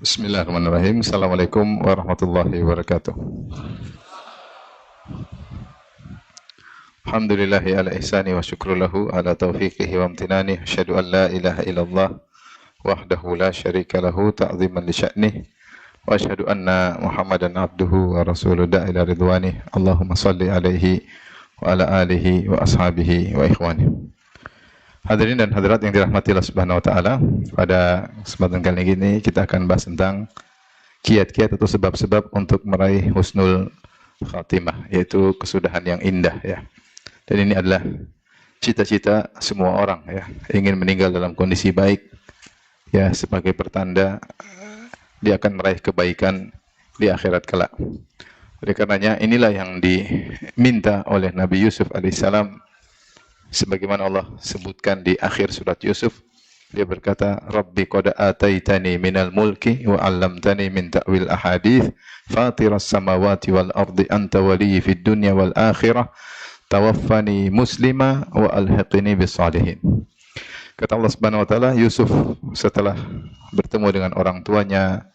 Bismillahirrahmanirrahim. Assalamualaikum warahmatullahi wabarakatuh. Alhamdulillahi ala ihsani wa syukru lahu ala taufiqihi wa amtinani. Asyhadu an la ilaha illallah wahdahu la syarika lahu ta'ziman li sya'nih. Wa asyhadu anna Muhammadan abduhu wa rasuluhu da'ila ridwanih. Allahumma salli alaihi wa ala alihi wa ashabihi wa ikhwanih. Hadirin dan hadirat yang dirahmati Allah Subhanahu wa taala, pada kesempatan kali ini kita akan bahas tentang kiat-kiat atau sebab-sebab untuk meraih husnul khatimah, yaitu kesudahan yang indah ya. Dan ini adalah cita-cita semua orang ya, ingin meninggal dalam kondisi baik ya, sebagai pertanda dia akan meraih kebaikan di akhirat kelak. Oleh karenanya inilah yang diminta oleh Nabi Yusuf alaihissalam, sebagaimana Allah sebutkan di akhir surat Yusuf. Dia berkata, Rabbi qad ataitani minal mulki wa 'allamtani min ta'wil ahadits fatiras samawati wal ardi anta waliyyi fid dunya wal akhirah tawaffani muslima wa alhiqni bis salihin. Kata Allah Subhanahu wa taala, Yusuf setelah bertemu dengan orang tuanya,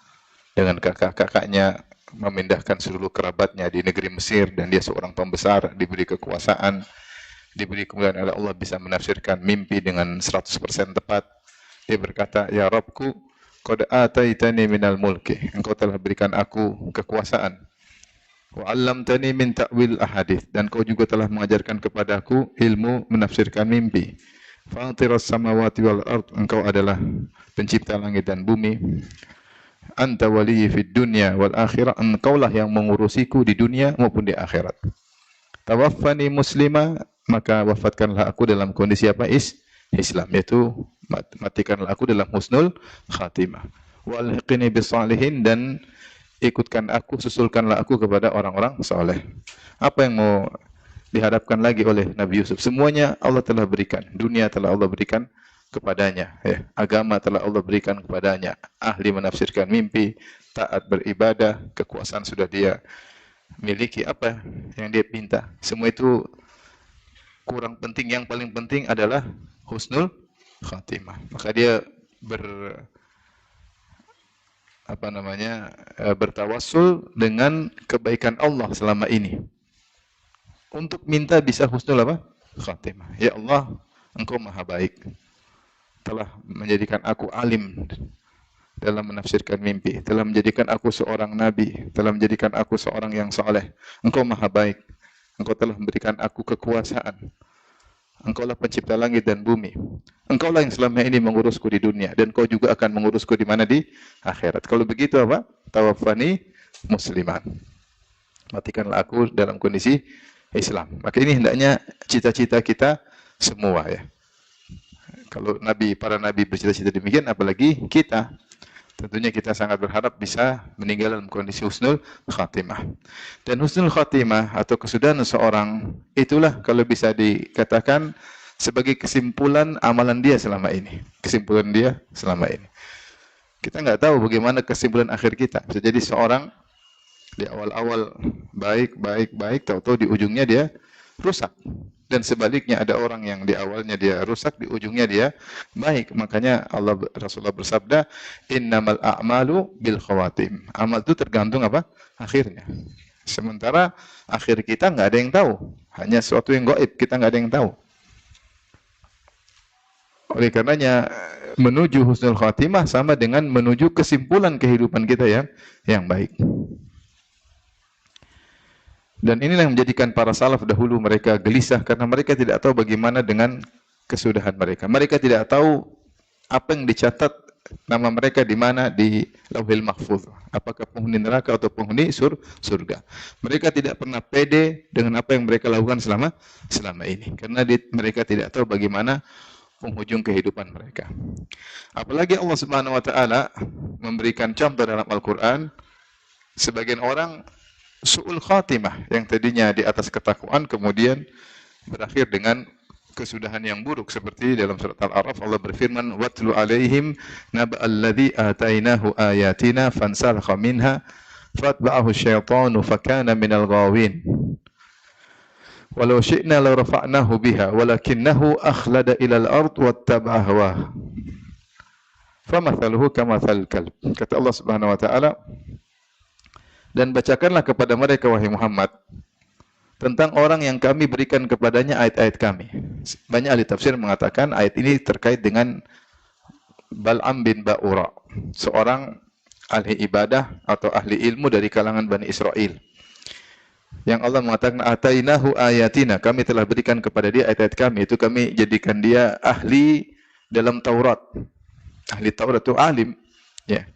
dengan kakak-kakaknya, memindahkan seluruh kerabatnya di negeri Mesir, dan dia seorang pembesar, diberi kekuasaan, diberi kemuliaan oleh Allah, bisa menafsirkan mimpi dengan 100% tepat. Dia berkata, ya Rabbku, qad ataitani minal mulki, engkau telah berikan aku kekuasaan. Wa 'allamtani min ta'wil ahadits, dan kau juga telah mengajarkan kepadaku ilmu menafsirkan mimpi. Fatiras samawati wal ard, engkau adalah pencipta langit dan bumi. Anta waliyyi fid dunya wal akhirah, engkaulah yang mengurusiku di dunia maupun di akhirat. Tawaffani muslima, maka wafatkanlah aku dalam kondisi apa? Islam, yaitu matikanlah aku dalam husnul khatimah. Wa alhiqni bis salihin, dan ikutkan aku, susulkanlah aku kepada orang-orang saleh. Apa yang mau dihadapkan lagi oleh Nabi Yusuf? Semuanya Allah telah berikan. Dunia telah Allah berikan kepadanya ya. Agama telah Allah berikan kepadanya. Ahli menafsirkan mimpi, taat beribadah, kekuasaan sudah dia miliki. Apa yang dia minta? Semua itu kurang penting. Yang paling penting adalah husnul khatimah. Maka dia bertawassul dengan kebaikan Allah selama ini untuk minta bisa husnul khatimah. Ya Allah, engkau maha baik, telah menjadikan aku alim dalam menafsirkan mimpi, telah menjadikan aku seorang nabi, telah menjadikan aku seorang yang saleh. Engkau maha baik, engkau telah memberikan aku kekuasaan. Engkaulah pencipta langit dan bumi. Engkaulah yang selama ini mengurusku di dunia, dan kau juga akan mengurusku di mana? Di akhirat. Kalau begitu apa? Tawaffani musliman. Matikanlah aku dalam kondisi Islam. Maka ini hendaknya cita-cita kita semua ya. Kalau para nabi bercita-cita demikian, apalagi kita. Tentunya kita sangat berharap bisa meninggal dalam kondisi husnul khatimah. Dan husnul khatimah atau kesudahan seorang, itulah kalau bisa dikatakan sebagai kesimpulan amalan dia selama ini. Kesimpulan dia selama ini. Kita nggak tahu bagaimana kesimpulan akhir kita. Bisa jadi seorang di awal-awal baik, tahu-tahu di ujungnya dia rusak. Dan sebaliknya, ada orang yang di awalnya dia rusak, di ujungnya dia baik. Makanya Rasulullah bersabda, innamal a'malu bil khawatim. Amal itu tergantung akhirnya. Sementara akhir kita nggak ada yang tahu. Hanya sesuatu yang gaib, kita nggak ada yang tahu. Oleh karenanya, menuju husnul khatimah sama dengan menuju kesimpulan kehidupan kita yang baik. Dan inilah yang menjadikan para salaf dahulu mereka gelisah, karena mereka tidak tahu bagaimana dengan kesudahan mereka. Mereka tidak tahu apa yang dicatat nama mereka di mana di Lauhil Mahfuz. Apakah penghuni neraka atau penghuni surga. Mereka tidak pernah pede dengan apa yang mereka lakukan selama ini, karena mereka tidak tahu bagaimana penghujung kehidupan mereka. Apalagi Allah Subhanahu wa taala memberikan contoh dalam Al-Qur'an, sebagian orang su'ul khatimah, yang tadinya di atas ketakwaan kemudian berakhir dengan kesudahan yang buruk. Seperti dalam surat Al-A'raf Allah berfirman, watlu alaihim naba'al ladzi atainahu ayatina fansalakha minha fatba'ahu syaitanu fakana minal ghawin walau syi'na la rafa'nahu biha walakinnahu akhlada ilal ard wattaba'a hawa famathaluhu kamathal kalb. Kata Allah Subhanahu wa taala, dan bacakanlah kepada mereka wahai Muhammad tentang orang yang kami berikan kepadanya ayat-ayat kami. Banyak ahli tafsir mengatakan ayat ini terkait dengan Bal'am bin Ba'ura, seorang ahli ibadah atau ahli ilmu dari kalangan Bani Israel. Yang Allah mengatakan atainahu ayatina, kami telah berikan kepada dia ayat-ayat kami, itu kami jadikan dia ahli dalam Taurat. Ahli Taurat itu alim, ya.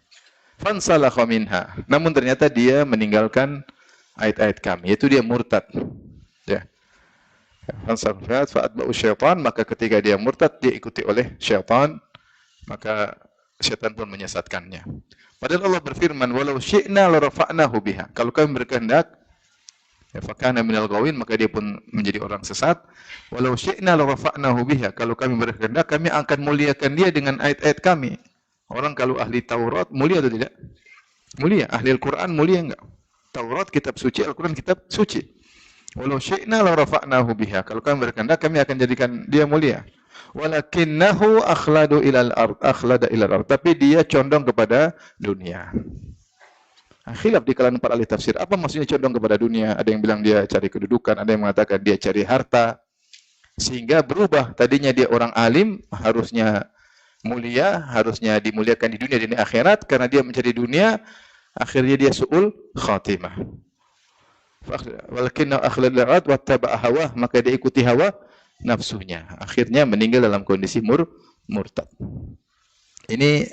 Fansalakha minha, namun ternyata dia meninggalkan ayat-ayat kami, yaitu dia murtad, ya. Fansalakha fa'atba'u syaitan, maka ketika dia murtad dia ikuti oleh syaitan, maka syaitan pun menyesatkannya. Padahal Allah berfirman, walau syi'na la rafa'nahu biha, kalau kami berkehendak, ya, fakana minal ghawin, maka dia pun menjadi orang sesat. Walau syi'na la rafa'nahu biha, kalau kami berkehendak kami akan muliakan dia dengan ayat-ayat kami. Orang kalau ahli Taurat mulia atau tidak? Mulia. Ahli Al-Quran mulia enggak? Taurat kitab suci, Al-Quran kitab suci. Walau syi'na la rafa'nahu biha, kalau kami berkehendak kami akan jadikan dia mulia. Walakinnahu akhlada ilal ard, tapi dia condong kepada dunia. Khilaf di kalangan para ahli tafsir. Apa maksudnya condong kepada dunia? Ada yang bilang dia cari kedudukan, ada yang mengatakan dia cari harta. Sehingga berubah. Tadinya dia orang alim, harusnya mulia, harusnya dimuliakan di dunia dan di akhirat. Karena dia mencari dunia, akhirnya dia su'ul khatimah. Walakinna akhlad wattaba'a hawa, maka dia ikuti hawa nafsunya. Akhirnya meninggal dalam kondisi murtad. Ini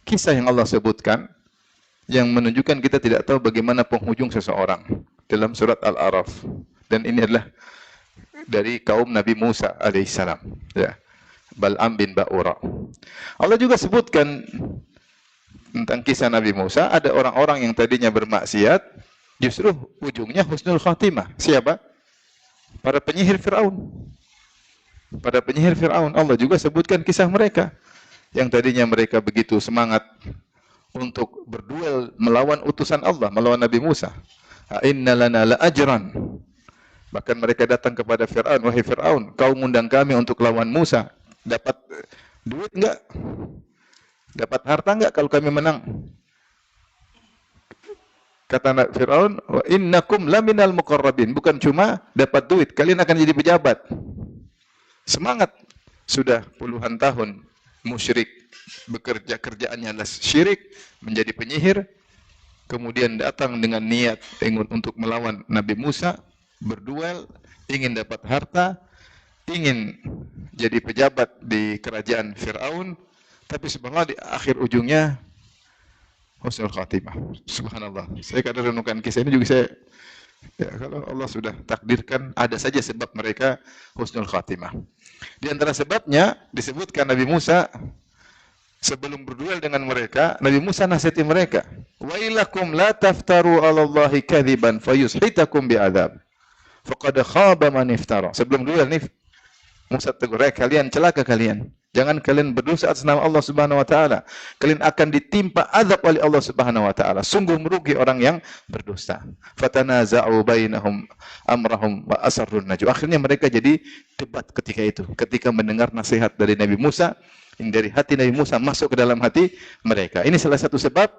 kisah yang Allah sebutkan, yang menunjukkan kita tidak tahu bagaimana penghujung seseorang dalam surat Al-A'raf. Dan ini adalah dari kaum Nabi Musa alaihissalam, ya. Bal'am bin Ba'ura. Allah juga sebutkan tentang kisah Nabi Musa, ada orang-orang yang tadinya bermaksiat, justru ujungnya husnul khatimah. Siapa? Para penyihir Fir'aun. Para penyihir Fir'aun. Allah juga sebutkan kisah mereka, yang tadinya mereka begitu semangat untuk berduel melawan utusan Allah, melawan Nabi Musa. Inna lana la ajran. Bahkan mereka datang kepada Fir'aun, wahai Fir'aun, kau mengundang kami untuk lawan Musa, dapat duit enggak? Dapat harta enggak kalau kami menang? Kata Fir'aun, wa innakum laminal muqarrabin, bukan cuma dapat duit, kalian akan jadi pejabat. Semangat. Sudah puluhan tahun musyrik, bekerja, kerjaannya adalah syirik, menjadi penyihir, kemudian datang dengan niat untuk melawan Nabi Musa, berduel, ingin dapat harta, ingin jadi pejabat di kerajaan Fir'aun, tapi subhanallah di akhir ujungnya husnul khatimah. Subhanallah. Saya kadang renungkan kisah ini juga saya, ya, kalau Allah sudah takdirkan, ada saja sebab mereka husnul khatimah. Di antara sebabnya disebutkan Nabi Musa sebelum berduel dengan mereka, Nabi Musa nasihati mereka, "Wailakum la taftaru 'ala Allahi kadziban fayushitakum bi'adzab. Faqad khaba man iftara." Sebelum duel nih Musa tegur, kalian celaka kalian. Jangan kalian berdosa atas nama Allah Subhanahu wa taala. Kalian akan ditimpa azab oleh Allah Subhanahu wa taala. Sungguh merugi orang yang berdusta. Fatanaza'u bainahum amrahum wa asarrun najwa. Akhirnya mereka jadi debat ketika itu. Ketika mendengar nasihat dari Nabi Musa, yang dari hati Nabi Musa masuk ke dalam hati mereka. Ini salah satu sebab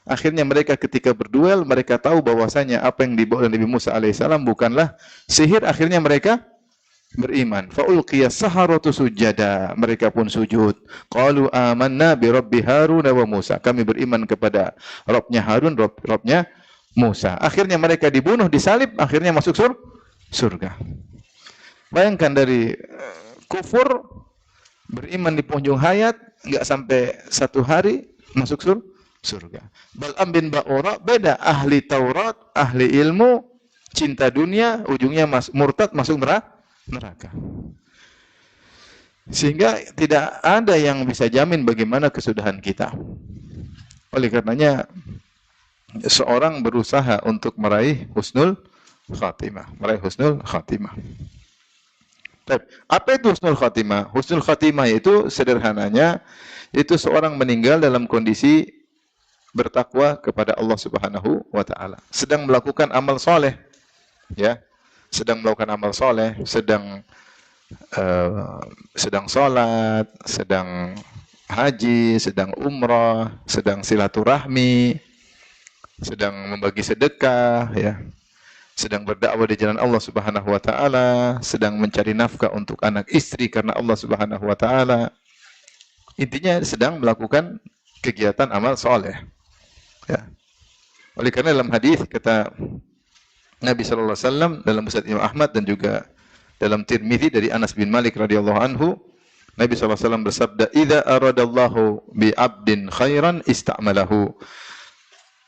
akhirnya mereka ketika berduel, mereka tahu bahwasanya apa yang dibawa oleh Nabi Musa alaihissalam bukanlah sihir. Akhirnya mereka beriman. Fa'ulqiya saharatu sujada. Mereka pun sujud. Qalu amanna bi rabbi Harun wa Musa. Kami beriman kepada Rabbnya Harun, Rabbnya Musa. Akhirnya mereka dibunuh, disalib, akhirnya masuk surga. Bayangkan dari kufur, beriman di penghujung hayat, enggak sampai 1 hari masuk surga. Bal'am bin Ba'ura beda, ahli Taurat, ahli ilmu, cinta dunia, ujungnya murtad, masuk neraka. Sehingga tidak ada yang bisa jamin bagaimana kesudahan kita. Oleh karenanya seorang berusaha untuk meraih husnul khatimah, Apa itu husnul khatimah? Husnul khatimah itu sederhananya itu seorang meninggal dalam kondisi bertakwa kepada Allah Subhanahu wa taala, sedang melakukan amal soleh, ya. Sedang melakukan amal soleh, sedang sholat, sedang haji, sedang umrah, sedang silaturahmi, sedang membagi sedekah, ya, sedang berdakwah di jalan Allah Subhanahu wa taala, sedang mencari nafkah untuk anak istri karena Allah Subhanahu wa taala. Intinya sedang melakukan kegiatan amal soleh. Ya. Oleh karena dalam hadis kata Nabi sallallahu alaihi wasallam dalam musnad Imam Ahmad dan juga dalam Tirmizi dari Anas bin Malik radhiyallahu anhu, Nabi sallallahu alaihi wasallam bersabda, "Idza aradallahu bi 'abdin khairan ista'malahu."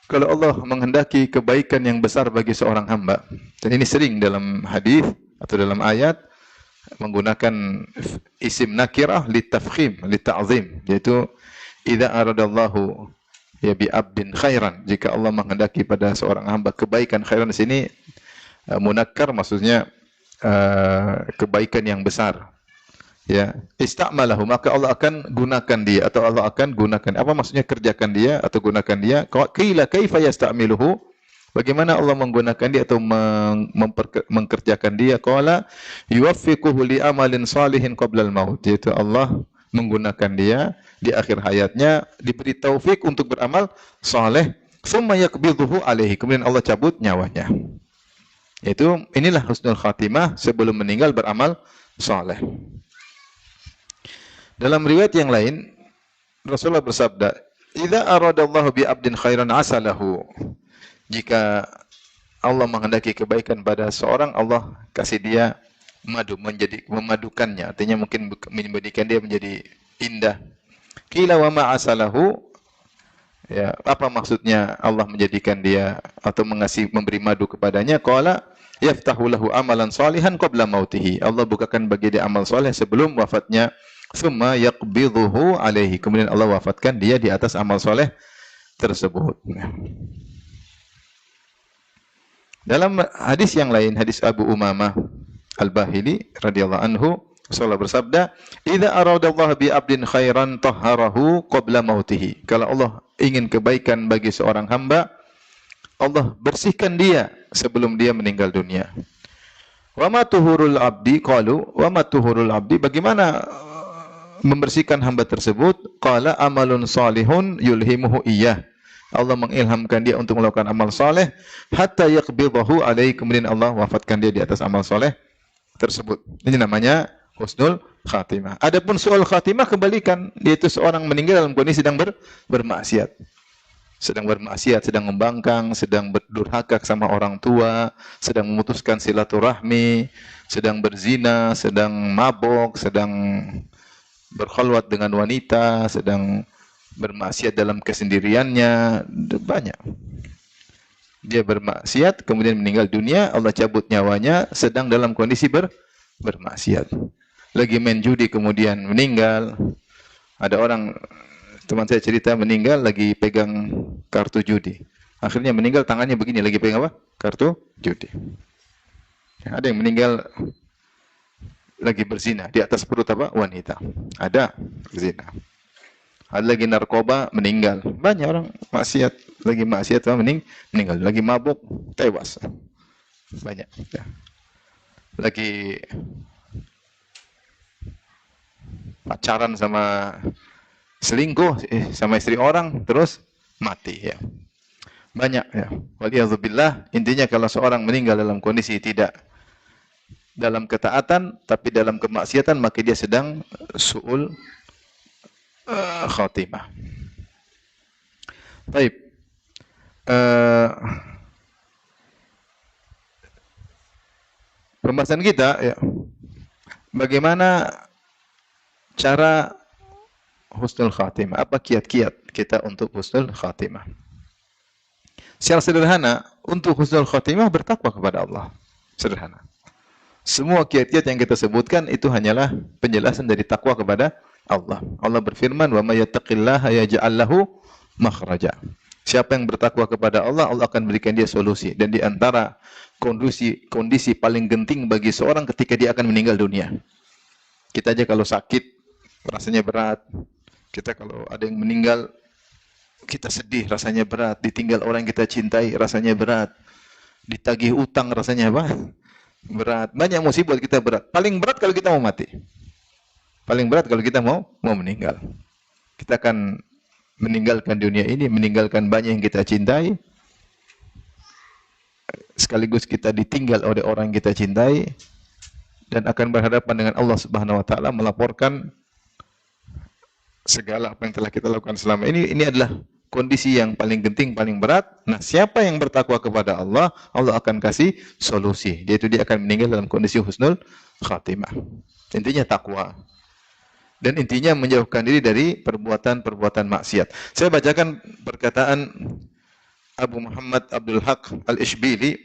Kalau Allah menghendaki kebaikan yang besar bagi seorang hamba, dan ini sering dalam hadis atau dalam ayat menggunakan isim nakirah litafkhim, lita'zim, yaitu idza aradallahu ya bi abdin khairan, jika Allah menghendaki pada seorang hamba kebaikan. Khairan di sini munakkar, maksudnya kebaikan yang besar. Ya, istamalahu, maka Allah akan gunakan dia atau Allah akan gunakan. Apa maksudnya kerjakan dia atau gunakan dia? Qila kaifa yasta'miluhu? Bagaimana Allah menggunakan dia atau mengerjakan dia? Qala yuwaffiquhu li amalin salihin qabla al-maut. Yaitu Allah menggunakan dia di akhir hayatnya, diberi taufik untuk beramal saleh, thumma yaqbidhuhu alaihi, kemudian Allah cabut nyawanya. Itu inilah husnul khatimah, sebelum meninggal beramal saleh. Dalam riwayat yang lain, Rasulullah bersabda, "Idza aradallahu bi 'abdin khairan asalahu." Jika Allah menghendaki kebaikan pada seorang, Allah kasih dia madu, memadukannya. Artinya mungkin menjadikan dia menjadi indah. Qila wa ma asalahu? Ya, apa maksudnya Allah menjadikan dia atau memberi madu kepadanya? Qala yaftahu lahu amalan salihan qabla mautihi. Allah bukakan bagi dia amal soleh sebelum wafatnya. Tsumma yaqbidhuhu alaihi, kemudian Allah wafatkan dia di atas amal soleh tersebut. Dalam hadis yang lain, hadis Abu Umamah Al-Bahili radhiyallahu anhu, Rasulullah bersabda, "Idza aradallahu bi 'abdin khairan tahharahu qabla mautihi." Kalau Allah ingin kebaikan bagi seorang hamba, Allah bersihkan dia sebelum dia meninggal dunia. Wa ma tuhurul 'abdi? Qalu wa ma tuhurul 'abdi? Bagaimana membersihkan hamba tersebut? Qala amalun salihun yulhimuhu iyyah. Allah mengilhamkan dia untuk melakukan amal soleh hatta yaqbidahu alaihi, kemudian Allah wafatkan dia di atas amal soleh tersebut. Ini namanya husnul khatimah. Adapun su'ul khatimah kebalikan, yaitu seorang meninggal dalam kondisi sedang bermaksiat. Sedang bermaksiat, sedang membangkang, sedang berdurhaka sama orang tua, sedang memutuskan silaturahmi, sedang berzina, sedang mabok, sedang berkhalwat dengan wanita, sedang bermaksiat dalam kesendiriannya, banyak. Dia bermaksiat, kemudian meninggal dunia, Allah cabut nyawanya, sedang dalam kondisi bermaksiat. Lagi main judi, kemudian meninggal. Ada orang, teman saya cerita, meninggal lagi pegang kartu judi. Akhirnya meninggal, tangannya begini, lagi pegang apa? Kartu judi. Ada yang meninggal lagi berzina, di atas perut apa? Wanita. Ada berzina. Ada lagi narkoba, meninggal. Banyak orang maksiat, lagi maksiat meninggal. Lagi mabuk, tewas. Banyak. Ya. Lagi pacaran sama selingkuh sama istri orang, terus mati. Ya. Banyak. Ya. Waliyadzubillah. Intinya kalau seorang meninggal dalam kondisi tidak dalam ketaatan, tapi dalam kemaksiatan, maka dia sedang su'ul khatimah. Baik. Pembahasan kita, ya, bagaimana cara husnul khatimah? Apa kiat-kiat kita untuk husnul khatimah? Secara sederhana, untuk husnul khatimah bertakwa kepada Allah. Sederhana. Semua kiat-kiat yang kita sebutkan itu hanyalah penjelasan dari takwa kepada Allah. Allah berfirman, "Wa may yattaqillaha yaj'al lahu makhraja." Siapa yang bertakwa kepada Allah, Allah akan berikan dia solusi. Dan di antara kondisi paling genting bagi seorang ketika dia akan meninggal dunia. Kita aja kalau sakit rasanya berat. Kita kalau ada yang meninggal kita sedih, rasanya berat. Ditinggal orang yang kita cintai, rasanya berat. Ditagih utang, rasanya apa? Berat. Banyak musibah kita berat. Paling berat kalau kita mau mati. Paling berat kalau kita mau meninggal. kita akan meninggalkan dunia ini, meninggalkan banyak yang kita cintai, sekaligus kita ditinggal oleh orang yang kita cintai, dan akan berhadapan dengan Allah Subhanahu wa taala, melaporkan segala apa yang telah kita lakukan selama ini. Ini adalah kondisi yang paling genting, paling berat. Nah, siapa yang bertakwa kepada Allah, Allah akan kasih solusi. Yaitu dia akan meninggal dalam kondisi husnul khatimah. Intinya takwa. Dan intinya menjauhkan diri dari perbuatan-perbuatan maksiat. Saya bacakan perkataan Abu Muhammad Abdul Haq Al-Ishbili,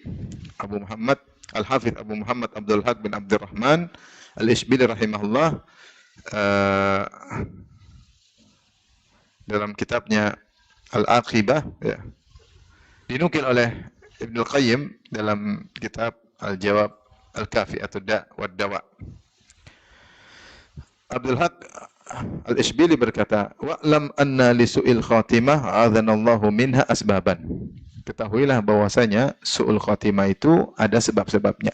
Abu Muhammad Al-Hafidh Abu Muhammad Abdul Haq bin Abdurrahman Al-Ishbili rahimahullah, dalam kitabnya Al-Aqibah, ya. Dinukil oleh Ibnu Qayyim dalam kitab Al-Jawab Al-Kafi atau Da' wad Dawa. Abdul Haq Al-Ishbili berkata, "Wa'lam anna li su'il khatimah a'adhanallahu minha asbaban." Ketahuilah bahwasanya su'ul khatimah itu ada sebab-sebabnya.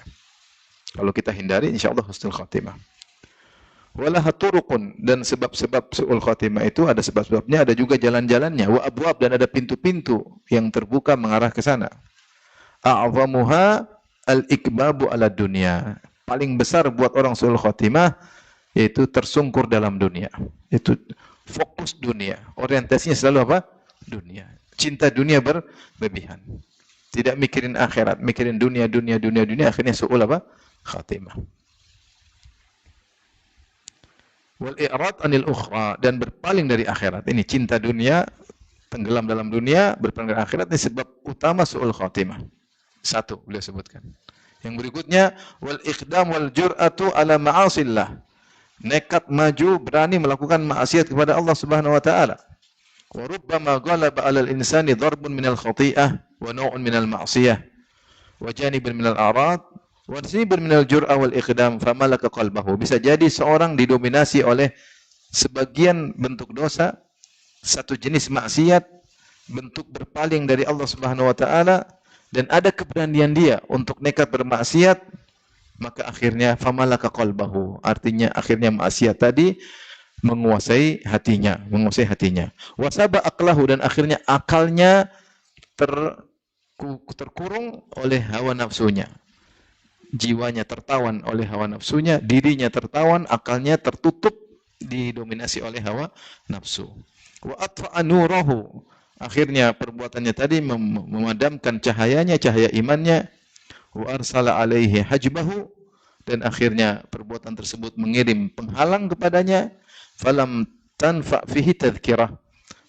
Kalau kita hindari, insyaallah husnul khatimah. Walaha turuqun, dan sebab-sebab su'ul khatimah itu ada sebab-sebabnya, ada juga jalan-jalannya. Wa abwab, dan ada pintu-pintu yang terbuka mengarah ke sana. A'zamuha al-ikbabu ala dunya. Paling besar buat orang su'ul khatimah yaitu tersungkur dalam dunia. Itu fokus dunia. Orientasinya selalu apa? Dunia. Cinta dunia berlebihan. Tidak mikirin akhirat, mikirin dunia, akhirnya su'ul apa? Khatimah. Wal i'rad anil ukhra, dan berpaling dari akhirat. Ini cinta dunia, tenggelam dalam dunia, berpaling dari akhirat, ini sebab utama su'ul khatimah. Satu, beliau sebutkan. Yang berikutnya, wal iqdam wal jur'atu ala ma'asillah. Nekat maju, berani melakukan maksiat kepada Allah Subhanahu wa taala. Wa rubbama ghalaba 'alal insani darbun minal khati'ah wa naw'un minal ma'siyah wa janibun minal a'rad wa nasibun minal jur'ah wal iqdam famalaka qalbahu. Bisa jadi seorang didominasi oleh sebagian bentuk dosa, satu jenis maksiat, bentuk berpaling dari Allah Subhanahu wa taala, dan ada keberanian dia untuk nekat bermaksiat, maka akhirnya famalaka qalbahu, artinya akhirnya maksiat tadi menguasai hatinya. Wasaba aqlahu, dan akhirnya akalnya terkurung oleh hawa nafsunya. Jiwanya tertawan oleh hawa nafsunya, dirinya tertawan, akalnya tertutup, didominasi oleh hawa nafsu. Wa atfa'a nurahu, akhirnya perbuatannya tadi memadamkan cahayanya, cahaya imannya. Wa arsala alaihi hajbahu, dan akhirnya perbuatan tersebut mengirim penghalang kepadanya. Falam tanfa fihi tadhkirah,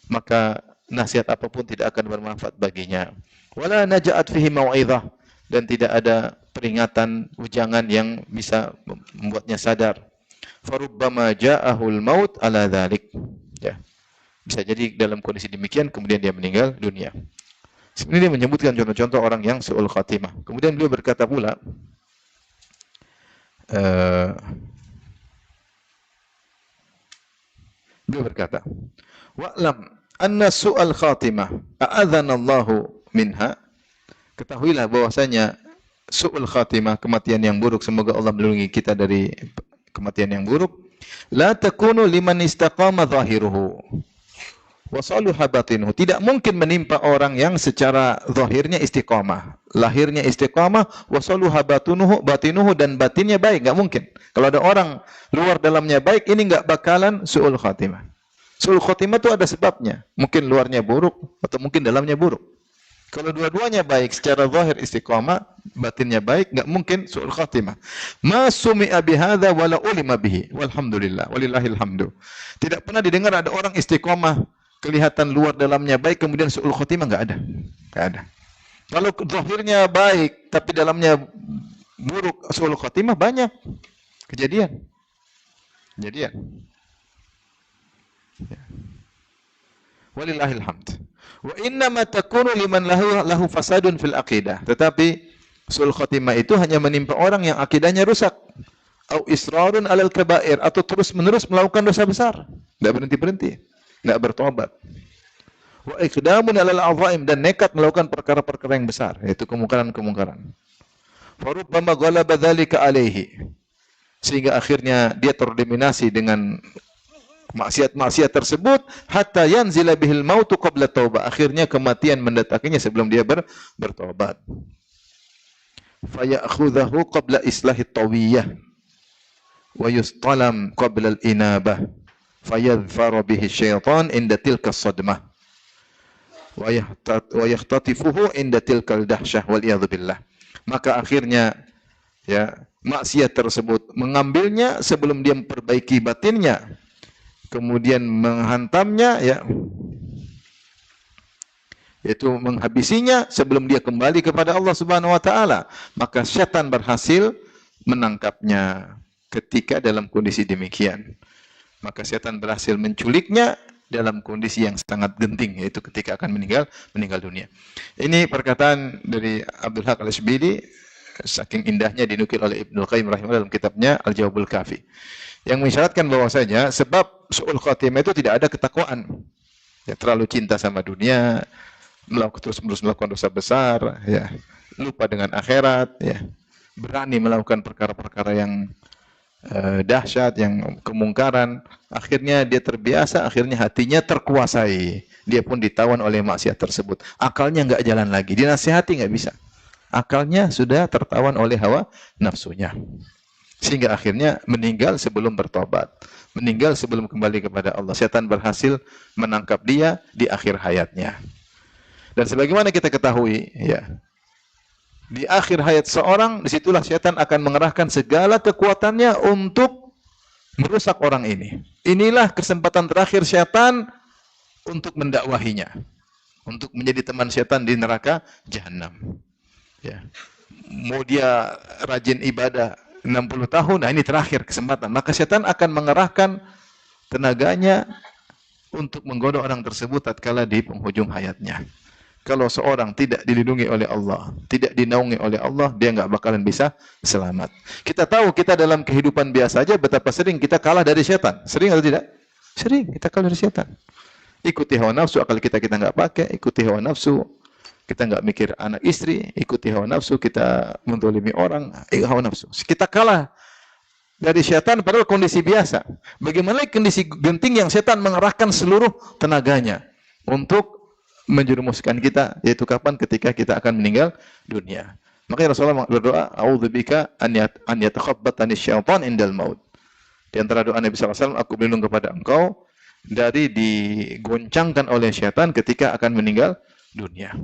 maka nasihat apapun tidak akan bermanfaat baginya. Wala naja'at fihi mau'izah, dan tidak ada peringatan, ujangan yang bisa membuatnya sadar. Farubbama ja'ahul maut ala dzalik, ya. Bisa jadi dalam kondisi demikian kemudian dia meninggal dunia. Sebenarnya dia menyebutkan contoh-contoh orang yang su'ul khatimah. Kemudian beliau berkata pula, beliau berkata, wa'lam anna su'al khatimah a'adhanallahu minha. Ketahuilah bahwasanya su'ul khatimah, kematian yang buruk, semoga Allah melindungi kita dari kematian yang buruk, la takunu liman istaqama zahiruhu wa saluha batinuhu. Tidak mungkin menimpa orang yang secara zahirnya istiqamah, lahirnya istiqamah, wa saluha batinuhu, dan batinnya baik, enggak mungkin. Kalau ada orang luar dalamnya baik, ini enggak bakalan su'ul khatimah. Su'ul khatimah itu ada sebabnya. Mungkin luarnya buruk atau mungkin dalamnya buruk. Kalau dua-duanya baik, secara zahir istiqamah, batinnya baik, enggak mungkin su'ul khatimah. Ma sumi'a bihadza wala ulima bihi. Walhamdulillah, walillahil hamdu. Tidak pernah didengar ada orang istiqamah, kelihatan luar dalamnya baik, kemudian su'ul khatimah, enggak ada. Enggak ada. Kalau zahirnya baik tapi dalamnya buruk, su'ul khatimah banyak kejadian. Ya. Walillahil hamd. Wa inna ma takunu liman lahu fasadun fil aqidah. Tetapi su'ul khatimah itu hanya menimpa orang yang akidahnya rusak. Au israrun alal kaba'ir, atau terus-menerus melakukan dosa besar, enggak berhenti-berhenti, enggak bertobat. Wa iqdamun alal azaim, dan nekat melakukan perkara-perkara yang besar, yaitu kemungkaran-kemungkaran. Farubbama ghalaba dzalika alaihi, sehingga akhirnya dia terdominasi dengan maksiat-maksiat tersebut hatta yanzila bihil mautu qabla taubah. Akhirnya kematian mendatanginya sebelum dia bertobat. Fayakhudhahu qabla islahi tawiyah wa yustalam qabla al-inabah. Fayadhfaru bihi syaitan inda tilka sadmah. Wa yahtatifuhu inda tilka al-dahsyah wal iyadhu billah. Maka akhirnya ya maksiat tersebut mengambilnya sebelum dia memperbaiki batinnya, kemudian menghantamnya, ya, yaitu menghabisinya sebelum dia kembali kepada Allah Subhanahu wa taala. Maka syaitan berhasil menangkapnya ketika dalam kondisi demikian. Maka syaitan berhasil menculiknya dalam kondisi yang sangat genting, yaitu ketika akan meninggal dunia. Ini perkataan dari Abdul Haq Al-Ishbili, saking indahnya dinukil oleh Ibnu Qayyim rahimahullah dalam kitabnya Al-Jawabul Kafi, yang mengisyaratkan bahwasanya sebab su'ul khatimah itu tidak ada ketakwaan. Ya, terlalu cinta sama dunia, terus-menerus melakukan dosa besar, ya, lupa dengan akhirat, ya, berani melakukan perkara-perkara yang dahsyat, yang kemungkaran. Akhirnya dia terbiasa, akhirnya hatinya terkuasai. Dia pun ditawan oleh maksiat tersebut. Akalnya nggak jalan lagi, dinasihati nggak bisa. Akalnya sudah tertawan oleh hawa nafsunya. Sehingga akhirnya meninggal sebelum bertobat. Meninggal sebelum kembali kepada Allah. Setan berhasil menangkap dia di akhir hayatnya. Dan sebagaimana kita ketahui, ya, di akhir hayat seorang, disitulah setan akan mengerahkan segala kekuatannya untuk merusak orang ini. Inilah kesempatan terakhir setan untuk mendakwahinya, untuk menjadi teman setan di neraka jahanam. Ya. Mau dia rajin ibadah 60 tahun, nah ini terakhir kesempatan. Maka setan akan mengerahkan tenaganya untuk menggoda orang tersebut tatkala di penghujung hayatnya. Kalau seorang tidak dilindungi oleh Allah, tidak dinaungi oleh Allah, dia nggak bakalan bisa selamat. Kita tahu kita dalam kehidupan biasa aja betapa sering kita kalah dari setan. Sering atau tidak? Sering kita kalah dari setan. Ikuti hawa nafsu, akal kita nggak pakai. Ikuti hawa nafsu, kita nggak mikir anak istri. Ikuti hawa nafsu, kita mendolimi orang. Hawa nafsu. Kita kalah dari setan padahal kondisi biasa. Bagaimana kondisi genting yang setan mengerahkan seluruh tenaganya untuk menjerumuskan kita, yaitu kapan? Ketika kita akan meninggal dunia. Makanya Rasulullah berdoa, "A'udzubika an yatakhabbatani syaitan indal maut." Di antara doa Nabi SAW, aku berlindung kepada engkau dari digoncangkan oleh syaitan ketika akan meninggal dunia.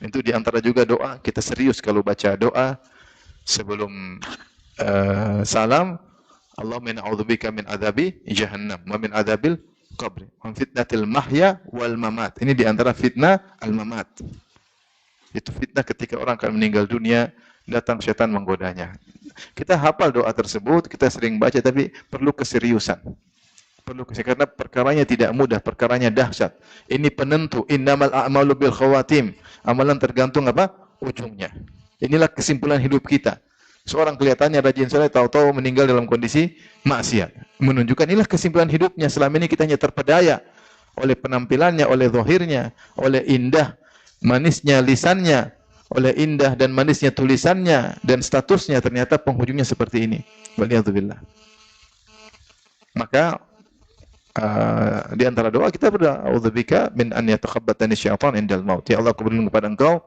Itu di antara juga doa, kita serius kalau baca doa sebelum salam, Allahumma inna a'udzubika min adzabi jahannam wa min adzabil qabri wa fitnatil mahya wal mamat. Ini di antara fitnah al-mamat. Itu fitnah ketika orang akan meninggal dunia, datang syaitan menggodanya. Kita hafal doa tersebut, kita sering baca, tapi perlu keseriusan. Karena perkaranya tidak mudah, perkaranya dahsyat. Ini penentu, innamal a'malu bil khawatim. Amalan tergantung apa? Ujungnya. Inilah kesimpulan hidup kita. Seorang kelihatannya rajin salat, tahu-tahu meninggal dalam kondisi maksiat. Menunjukkan inilah kesimpulan hidupnya. Selama ini kita hanya terpedaya oleh penampilannya, oleh zahirnya, oleh indah manisnya lisannya, oleh indah dan manisnya tulisannya dan statusnya. Ternyata penghujungnya seperti ini. Waliyadzubillah. Maka di antara doa kita berdoa, "A'udzubika min an yatakhabbatani syaitan indal maut." Ya Allah, aku berlindung kepada Engkau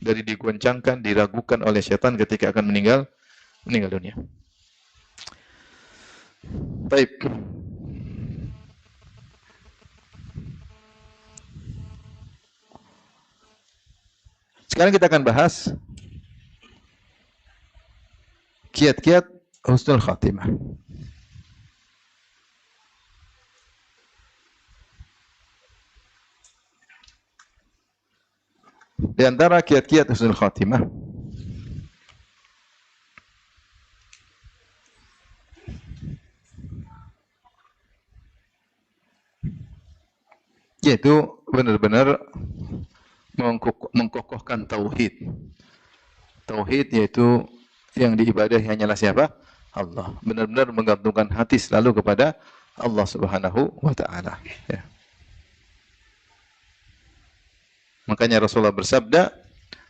dari digoncangkan, diragukan oleh syaitan ketika akan meninggal dunia. Baik. Sekarang kita akan bahas kiat-kiat husnul khatimah. Di antara kiat-kiat husnul khatimah, yaitu benar-benar mengkokohkan tauhid. Tauhid yaitu yang diibadahi hanyalah siapa? Allah. Benar-benar menggantungkan hati selalu kepada Allah Subhanahu wa taala, ya. Makanya Rasulullah bersabda,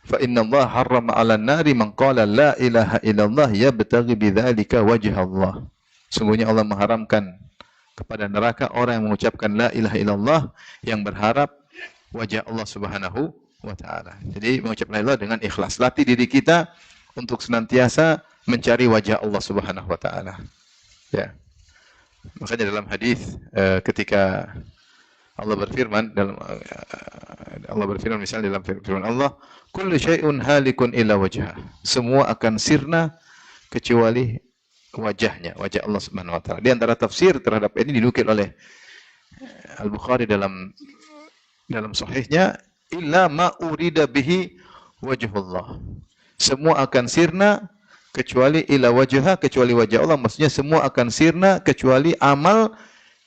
"Fa inna Allah harrama 'alan nari man qala la ilaha illallah yabtaghi bidzalika wajha Allah." Sungguhnya Allah mengharamkan kepada neraka orang yang mengucapkan la ilaha illallah yang berharap wajah Allah Subhanahu wa taala. Jadi mengucapkan la ilaha illallah dengan ikhlas. Latih diri kita untuk senantiasa mencari wajah Allah Subhanahu wa taala. Ya. Makanya dalam hadis ketika Allah berfirman misalnya dalam firman Allah, "Kullu syai'un halikun illa wajhah." Semua akan sirna kecuali wajahnya, wajah Allah Subhanahu wa taala. Di antara tafsir terhadap ini dinukil oleh Al-Bukhari dalam sahihnya, illa ma urida bihi wajhullah. Semua akan sirna kecuali ila wajhah, kecuali wajah Allah. Maksudnya semua akan sirna kecuali amal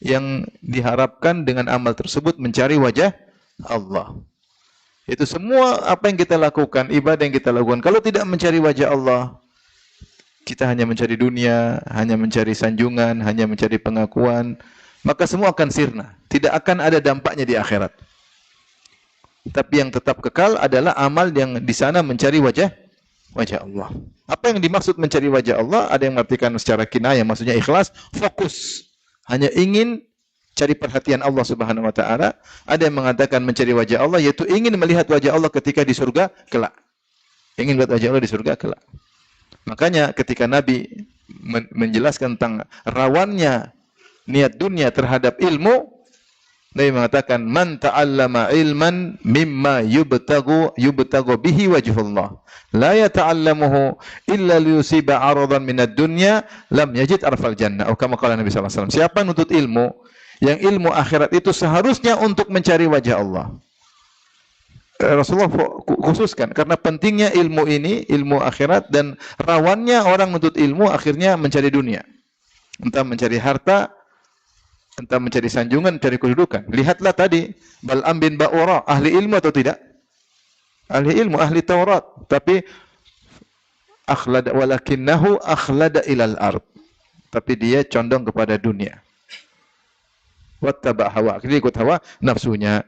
yang diharapkan dengan amal tersebut mencari wajah Allah. Itu semua apa yang kita lakukan, ibadah yang kita lakukan, kalau tidak mencari wajah Allah, kita hanya mencari dunia, hanya mencari sanjungan, hanya mencari pengakuan, maka semua akan sirna. Tidak akan ada dampaknya di akhirat. Tapi yang tetap kekal adalah amal yang di sana mencari wajah Allah. Apa yang dimaksud mencari wajah Allah? Ada yang mengartikan secara kinayah, maksudnya ikhlas, fokus. Hanya ingin cari perhatian Allah Subhanahu wa taala. Ada yang mengatakan mencari wajah Allah yaitu ingin melihat wajah Allah ketika di surga kelak. Ingin melihat wajah Allah di surga kelak. Makanya ketika Nabi menjelaskan tentang rawannya niat dunia terhadap ilmu, Nabi mengatakan, "Man ta'allama ilman mimma yubtagu bihi wajhullah, la yata'allamuhu illa liyusiba 'aradan minad dunya, lam yajid arfal jannah." Atau kama qala Nabi sallallahu alaihi wasallam, siapa nuntut ilmu, yang ilmu akhirat itu seharusnya untuk mencari wajah Allah. Rasulullah khususkan karena pentingnya ilmu ini, ilmu akhirat, dan rawannya orang menuntut ilmu akhirnya mencari dunia. Entah mencari harta, entah mencari sanjungan, mencari kedudukan. Lihatlah tadi Bal'am bin Ba'ura, ahli ilmu atau tidak? Ahli ilmu, ahli Taurat, tapi akhlada walakinnahu akhlada ilal ard. Tapi dia condong kepada dunia. Wattaba hawa, dia ikut hawa nafsunya.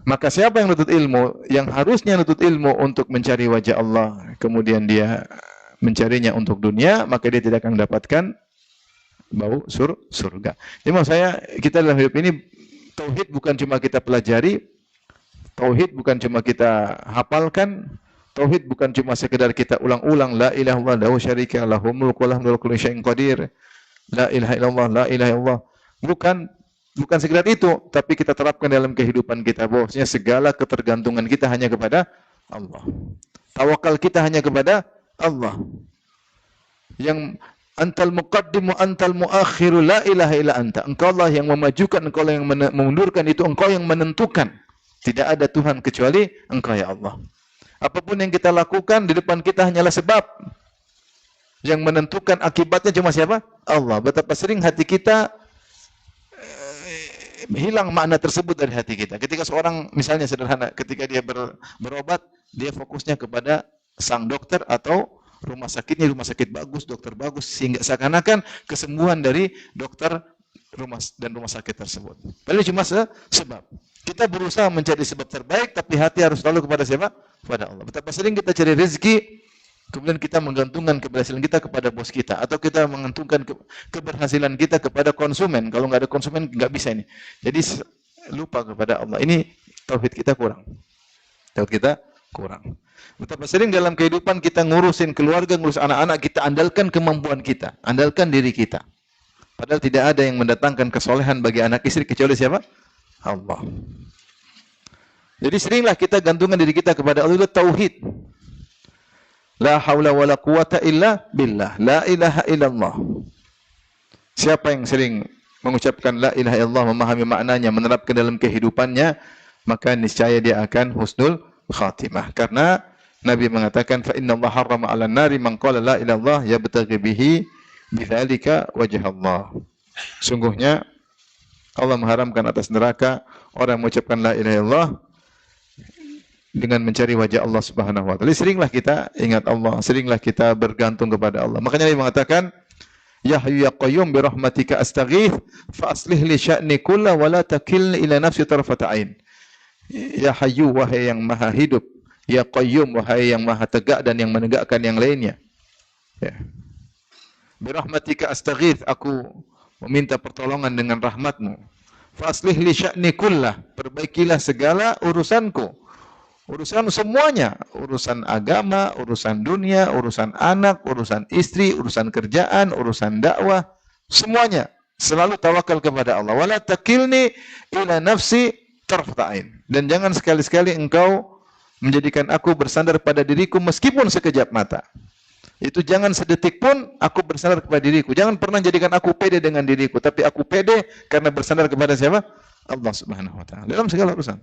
Maka siapa yang nuntut ilmu, yang harusnya nuntut ilmu untuk mencari wajah Allah, kemudian dia mencarinya untuk dunia, maka dia tidak akan mendapatkan bau surga. Jadi maksud saya, kita dalam hidup ini, tauhid bukan cuma kita pelajari, tauhid bukan cuma kita hafalkan, tauhid bukan cuma sekedar kita ulang-ulang, la ilaha illallah lahu syarika lahu mulku wa lahu kullu syai'in qadir, la ilaha illallah, la ilaha illallah. Bukan sekedar itu, tapi kita terapkan dalam kehidupan kita bahwasanya segala ketergantungan kita hanya kepada Allah. Tawakal kita hanya kepada Allah. Yang antal muqaddim wa antal muakhiru la ilaha illa anta. Engkau lah yang memajukan, engkau lah yang memundurkan, itu engkau yang menentukan. Tidak ada Tuhan kecuali engkau ya Allah. Apapun yang kita lakukan di depan kita hanyalah sebab. Yang menentukan akibatnya cuma siapa? Allah. Betapa sering hati kita hilang makna tersebut dari hati kita. Ketika seorang, misalnya sederhana, ketika dia berobat, dia fokusnya kepada sang dokter atau rumah sakitnya, rumah sakit bagus, dokter bagus, sehingga seakan-akan kesembuhan dari dokter rumah sakit tersebut. Padahal cuma sebab. Kita berusaha mencari sebab terbaik, tapi hati harus selalu kepada siapa? Kepada Allah. Betapa sering kita cari rezeki, kemudian kita menggantungkan keberhasilan kita kepada bos kita, atau kita menggantungkan keberhasilan kita kepada konsumen. Kalau nggak ada konsumen nggak bisa ini. Jadi lupa kepada Allah. Ini tauhid kita kurang. Tauhid kita kurang. Betapa sering dalam kehidupan kita ngurusin keluarga, ngurus anak-anak, kita andalkan kemampuan kita, andalkan diri kita. Padahal tidak ada yang mendatangkan kesolehan bagi anak istri kecuali siapa? Allah. Jadi seringlah kita gantungkan diri kita kepada Allah. Itu tauhid. La haula wa la quwata illa billah. La ilaha illallah. Siapa yang sering mengucapkan la ilaha illallah, memahami maknanya, menerapkan dalam kehidupannya, maka niscaya dia akan husnul khatimah. Karena Nabi mengatakan, fa inna Allah harrama 'alan nari man qala la ilaha illallah yabtaghi bihi bidzalika wajh Allah. Sungguhnya Allah mengharamkan atas neraka orang yang mengucapkan la ilaha illallah dengan mencari wajah Allah Subhanahu wa taala. Seringlah kita ingat Allah, seringlah kita bergantung kepada Allah. Makanya Nabi mengatakan, "Ya Hayyu ya Qayyum bi rahmatika astaghits fa aslih li sya'ni kullahu wa la takilni ila nafsi tarfata ain." Ya Hayyu, wahai yang maha hidup, ya Qayyum, wahai yang maha tegak dan yang menegakkan yang lainnya. Ya. Bi rahmatika astaghits, aku meminta pertolongan dengan rahmat-Mu. Faslih li sya'ni kullah, perbaikilah segala urusanku. Urusan semuanya, urusan agama, urusan dunia, urusan anak, urusan istri, urusan kerjaan, urusan dakwah, semuanya selalu tawakal kepada Allah. Wala takilni ila nafsi tarfata'in. Dan jangan sekali-sekali engkau menjadikan aku bersandar pada diriku meskipun sekejap mata. Itu jangan sedetik pun aku bersandar kepada diriku. Jangan pernah jadikan aku pede dengan diriku, tapi aku pede karena bersandar kepada siapa? Allah Subhanahu wa taala dalam segala urusan.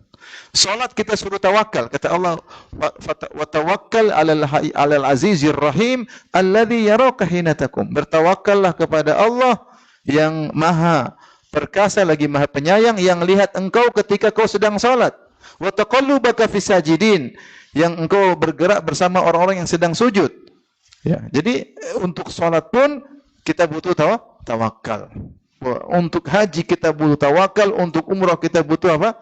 Salat kita suruh tawakal, kata Allah, wa tawakkal 'alal azizir rahim alladzi yaraka hina takum. Bertawakkallah kepada Allah yang Maha perkasa lagi Maha penyayang, yang lihat engkau ketika kau sedang salat. Wa taqallubaka fis sajidin, yang engkau bergerak bersama orang-orang yang sedang sujud. Ya, jadi untuk salat pun kita butuh tawakal. Untuk haji kita butuh tawakal, untuk umrah kita butuh apa?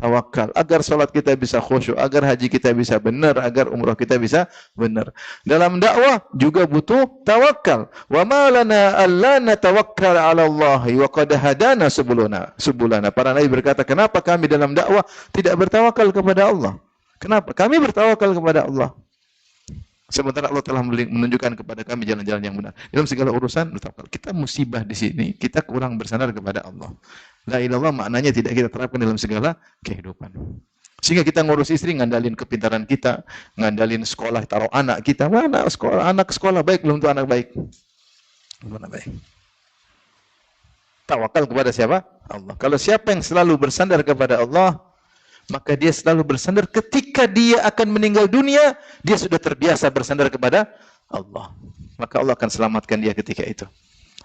Tawakal. Agar salat kita bisa khusyuk, agar haji kita bisa benar, agar umrah kita bisa benar. Dalam dakwah juga butuh tawakal. Wa ma lana alla natawakkal 'ala Allah wa qad hadana subulana. Para nabi berkata, kenapa kami dalam dakwah tidak bertawakal kepada Allah? Kenapa? Kami bertawakal kepada Allah. Sementara Allah telah menunjukkan kepada kami jalan-jalan yang benar. Dalam segala urusan, kita musibah di sini, kita kurang bersandar kepada Allah. La ilaha illallah maknanya tidak kita terapkan dalam segala kehidupan. Sehingga kita ngurus istri, ngandalin kepintaran kita, ngandalin sekolah, taruh anak kita. Mana sekolah, anak sekolah baik, belum tentu anak baik. Belum anak baik. Tawakal kepada siapa? Allah. Kalau siapa yang selalu bersandar kepada Allah, maka dia selalu bersandar ketika dia akan meninggal dunia, dia sudah terbiasa bersandar kepada Allah. Maka Allah akan selamatkan dia ketika itu.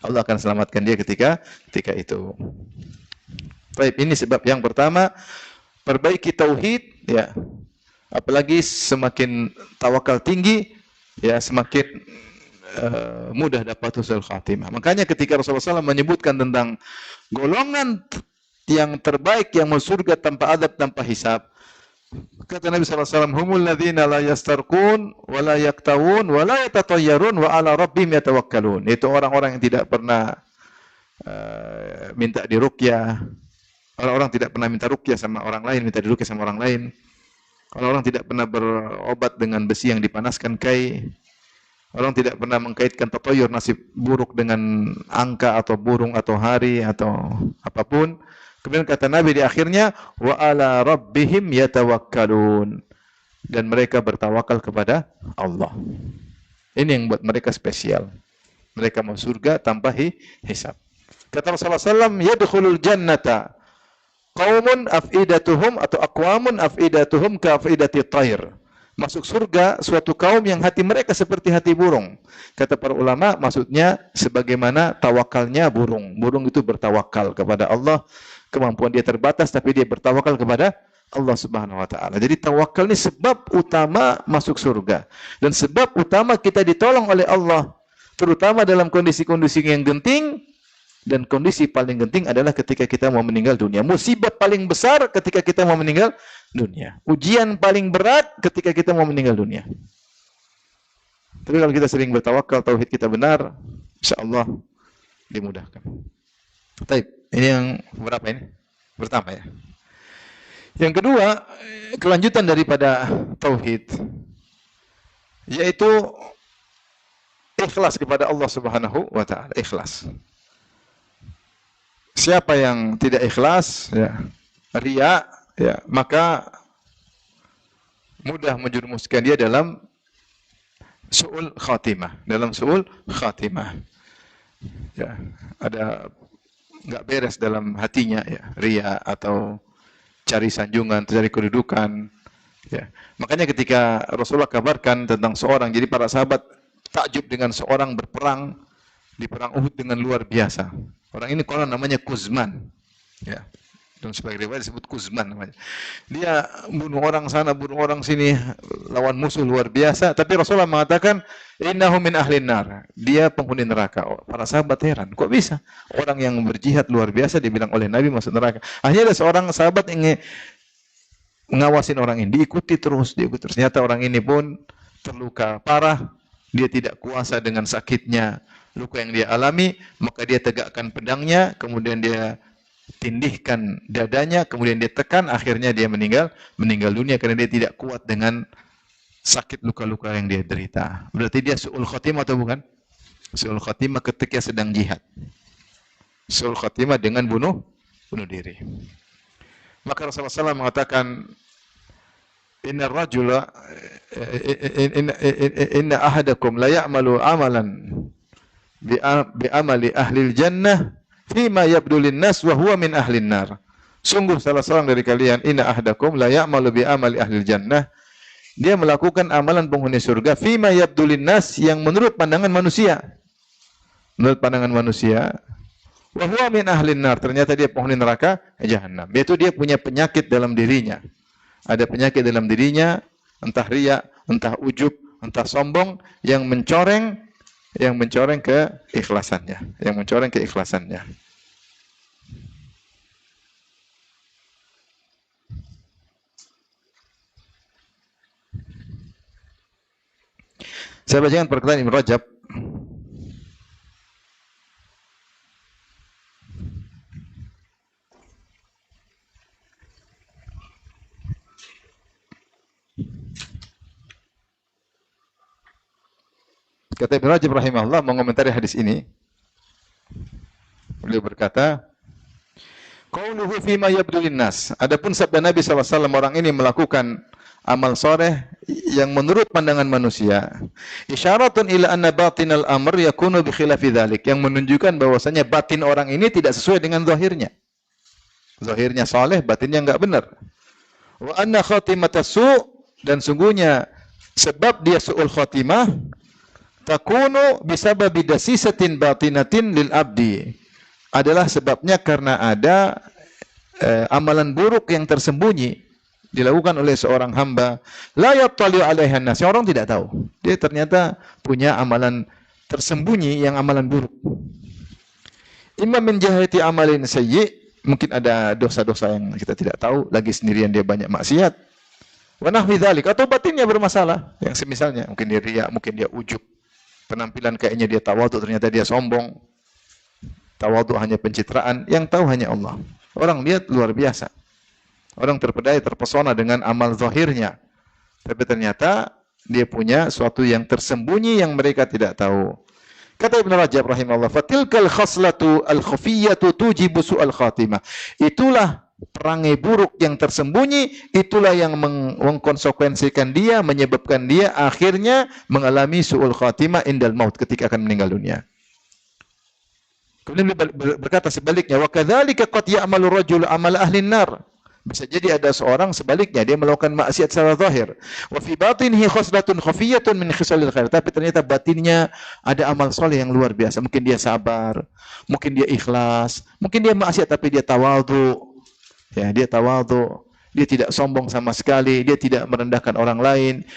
Allah akan selamatkan dia ketika itu. Baik, ini sebab yang pertama, perbaiki tauhid, ya. Apalagi semakin tawakal tinggi, ya semakin mudah dapat husnul khatimah. Makanya ketika Rasulullah SAW menyebutkan tentang golongan yang terbaik yang masuk surga tanpa adab, tanpa hisab, kata Nabi SAW, humul ladzina la yastarqun wa la yaktawun wa la yatatayyarun wa ala rabbihim yatawakkalun. Itu orang-orang yang tidak pernah minta diruqyah. Orang-orang tidak pernah minta ruqyah sama orang lain, minta diruqyah sama orang lain. Orang-orang tidak pernah berobat dengan besi yang dipanaskan kai. Orang tidak pernah mengkaitkan tatoyur, nasib buruk dengan angka atau burung atau hari atau apapun. Kemudian kata Nabi di akhirnya, wa ala rabbihim yatawakkalun, dan mereka bertawakal kepada Allah. Ini yang buat mereka spesial. Mereka masuk surga tanpa hisab. Kata Rasulullah SAW, yadkhulul jannata qaumun afidatuhum atau aqwamun afidatuhum ka afidati thair. Masuk surga suatu kaum yang hati mereka seperti hati burung. Kata para ulama, maksudnya sebagaimana tawakalnya burung. Burung itu bertawakal kepada Allah. Kemampuan dia terbatas, tapi dia bertawakal kepada Allah Subhanahu wa taala. Jadi tawakal ini sebab utama masuk surga, dan sebab utama kita ditolong oleh Allah, terutama dalam kondisi-kondisi yang genting. Dan kondisi paling genting adalah ketika kita mau meninggal dunia. Musibah paling besar ketika kita mau meninggal dunia. Ujian paling berat ketika kita mau meninggal dunia. Tapi kalau kita sering bertawakal, tauhid kita benar, insyaallah dimudahkan. Baik. Ini yang berapa ini? Pertama ya. Yang kedua, kelanjutan daripada tauhid, yaitu ikhlas kepada Allah Subhanahu wa taala. Ikhlas. Siapa yang tidak ikhlas, ya, riya, ya, maka mudah menjerumuskan dia dalam su'ul khatimah, Ya, ada nggak beres dalam hatinya, ya, riya atau cari sanjungan, cari kedudukan, ya. Makanya ketika Rasulullah kabarkan tentang seorang, jadi para sahabat takjub dengan seorang berperang di perang Uhud dengan luar biasa. Orang ini konon namanya Kuzman, ya. Dan sebagai riwayat disebut Kuzman namanya. Dia bunuh orang sana, bunuh orang sini, lawan musuh luar biasa. Tapi Rasulullah mengatakan, innahu min ahlin nar. Dia penghuni neraka. Para sahabat heran, kok bisa? Orang yang berjihad luar biasa dibilang oleh Nabi masuk neraka. Akhirnya ada seorang sahabat yang mengawasin orang ini, diikuti terus. Ternyata orang ini pun terluka parah, dia tidak kuasa dengan sakitnya luka yang dia alami, maka dia tegakkan pedangnya, kemudian dia tindihkan dadanya, kemudian dia tekan, akhirnya dia meninggal dunia karena dia tidak kuat dengan sakit luka-luka yang dia derita. Berarti dia su'ul khotimah atau bukan? Su'ul khotimah ketika sedang jihad. Su'ul khotimah dengan bunuh diri. Maka Rasulullah SAW mengatakan, Inna rajula inna ahadakum la ya'malu amalan bi amali ahli jannah fima yabdu linnas wa huwa min ahli nar. Sungguh salah seorang dari kalian, inna ahadakum la ya'malu bi amali ahli jannah, dia melakukan amalan penghuni surga fima yabdu linnas, yang menurut pandangan manusia. Menurut pandangan manusia, wa huwa min ahli nar, ternyata dia penghuni neraka jahanam. Yaitu dia punya penyakit dalam dirinya. Ada penyakit dalam dirinya, entah riya, entah ujub, entah sombong, yang mencoreng keikhlasannya, Saya bacakan perkataan Ibnu Rajab. Kata Ibnu Rajab rahimahullah mengomentari hadis ini. Beliau berkata, qauluhu fima yabdu linnas. Adapun sabda Nabi SAW, orang ini melakukan amal soleh yang menurut pandangan manusia. Isyaratun ila anna batinal amr yakunu bi khilafi dzalik, yang menunjukkan bahwasanya batin orang ini tidak sesuai dengan zahirnya. Zahirnya soleh, batinnya enggak benar. Wa anna khatimatas su', dan sungguhnya sebab dia su'ul khatimah takunu bisababi dasisatin batinatin lil abdi, adalah sebabnya karena ada amalan buruk yang tersembunyi dilakukan oleh seorang hamba, la yattali 'alaiha nas, orang tidak tahu. Dia ternyata punya amalan tersembunyi yang amalan buruk. Imma min jahati amalin sayyi, mungkin ada dosa-dosa yang kita tidak tahu, lagi sendirian dia banyak maksiat. Wa nahwi dzalik, atau batinnya bermasalah, yang semisalnya, mungkin dia riya, mungkin dia ujub. Penampilan kayaknya dia tawadhu, ternyata dia sombong. Tawadhu hanya pencitraan, yang tahu hanya Allah. Orang lihat luar biasa. Orang terpedaya, terpesona dengan amal zahirnya. Tapi ternyata dia punya suatu yang tersembunyi yang mereka tidak tahu. Kata Ibnu Rajab rahimahullah, fatilkal khaslatu al-khafiyyatu tujibu su'al khatimah. Itulah perangai buruk yang tersembunyi, itulah yang mengkonsekuensikan dia, menyebabkan dia akhirnya mengalami su'ul khatimah indal maut, ketika akan meninggal dunia. Kemudian berkata sebaliknya, wa kadzalika qad ya'malu rajul amal ahli nar. Bisa jadi ada seorang sebaliknya, dia melakukan maksiat secara zahir. Wa fi batinihi khoslatun khafiyyatun min khisalil khair. Tapi ternyata batinnya ada amal soleh yang luar biasa. Mungkin dia sabar, mungkin dia ikhlas, mungkin dia maksiat tapi dia tawadhu. Ya, dia tawadhu, dia tidak sombong sama sekali, dia tidak merendahkan orang lain.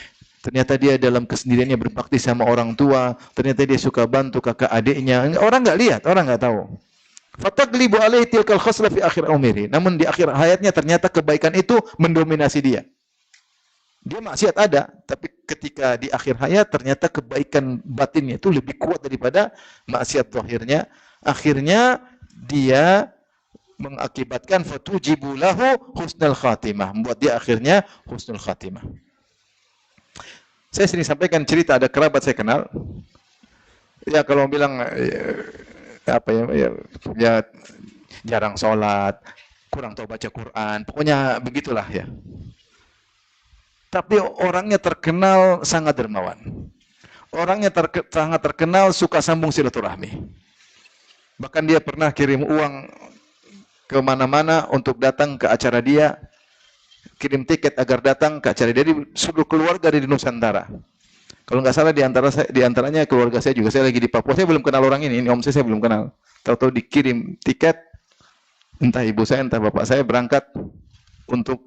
Ternyata dia dalam kesendiriannya berbakti sama orang tua, ternyata dia suka bantu kakak adiknya. Orang enggak lihat, orang enggak tahu. Fataglibu alaihi tilkal khasla fi akhir umri. Namun di akhir hayatnya ternyata kebaikan itu mendominasi dia. Dia maksiat ada, tapi ketika di akhir hayat ternyata kebaikan batinnya itu lebih kuat daripada maksiat zahirnya. Akhirnya dia mengakibatkan fatujibu lahu husnul khatimah, membuat dia akhirnya husnul khatimah. Saya sering sampaikan cerita, ada kerabat saya kenal. Ya kalau bilang ya jarang sholat, kurang tahu baca Quran, pokoknya begitulah ya. Tapi orangnya terkenal sangat dermawan. Orangnya sangat terkenal suka sambung silaturahmi. Bahkan dia pernah kirim uang ke mana-mana untuk datang ke acara dia, kirim tiket agar datang ke acara dia di seluruh keluarga di Nusantara. Kalau nggak salah di antaranya keluarga saya juga. Saya lagi di Papua, saya belum kenal orang ini om saya belum kenal. Tahu-tahu dikirim tiket, entah ibu saya, entah bapak saya berangkat untuk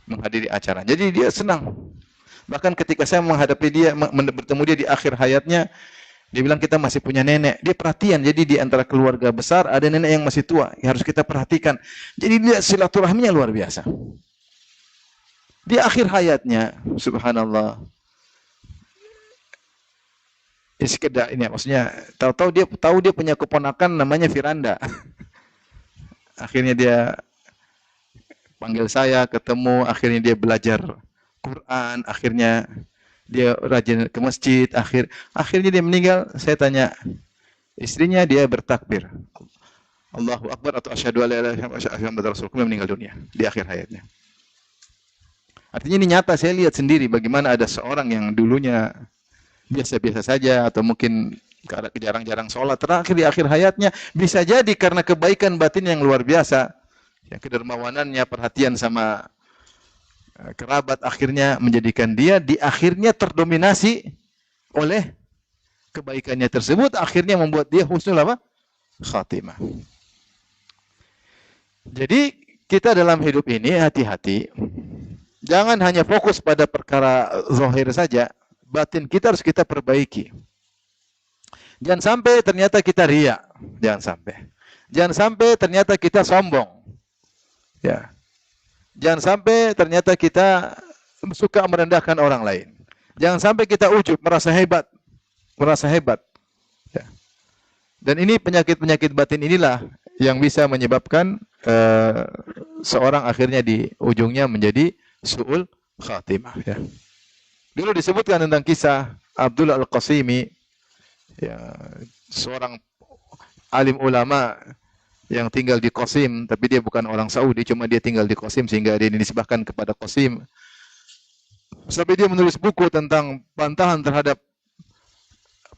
menghadiri acara. Jadi dia senang. Bahkan ketika saya menghadapi dia, bertemu dia di akhir hayatnya, dia bilang kita masih punya nenek. Dia perhatian, jadi di antara keluarga besar ada nenek yang masih tua, yang harus kita perhatikan. Jadi dia silaturahminya luar biasa. Di akhir hayatnya, subhanallah, sekedar ini maksudnya tahu dia punya keponakan namanya Firanda. Akhirnya dia panggil saya ketemu, akhirnya dia belajar Quran, akhirnya dia rajin ke masjid, akhirnya dia meninggal. Saya tanya istrinya, dia bertakbir Allahu Akbar atau asyhadu alla ilaha illallah wa asyhadu anna Muhammadar Rasulullah, meninggal dunia di akhir hayatnya. Artinya ini nyata, saya lihat sendiri bagaimana ada seorang yang dulunya biasa-biasa saja atau mungkin jarang-jarang sholat, terakhir di akhir hayatnya bisa jadi karena kebaikan batin yang luar biasa, ya, kedermawanannya, perhatian sama kerabat, akhirnya menjadikan dia di akhirnya terdominasi oleh kebaikannya tersebut, akhirnya membuat dia husnul apa? Khatimah. Jadi kita dalam hidup ini hati-hati, jangan hanya fokus pada perkara zahir saja, batin kita harus kita perbaiki. Jangan sampai ternyata kita riya, jangan sampai. Jangan sampai ternyata kita sombong. Ya. Jangan sampai ternyata kita suka merendahkan orang lain. Jangan sampai kita ujub, merasa hebat. Merasa hebat. Ya. Dan ini penyakit-penyakit batin inilah yang bisa menyebabkan seorang akhirnya di ujungnya menjadi su'ul khatimah. Ya. Dulu disebutkan tentang kisah Abdullah Al-Qasimi, ya, seorang alim ulama yang tinggal di Qasim, tapi dia bukan orang Saudi, cuma dia tinggal di Qasim sehingga dia dinisbahkan kepada Qasim. Sampai dia menulis buku tentang bantahan terhadap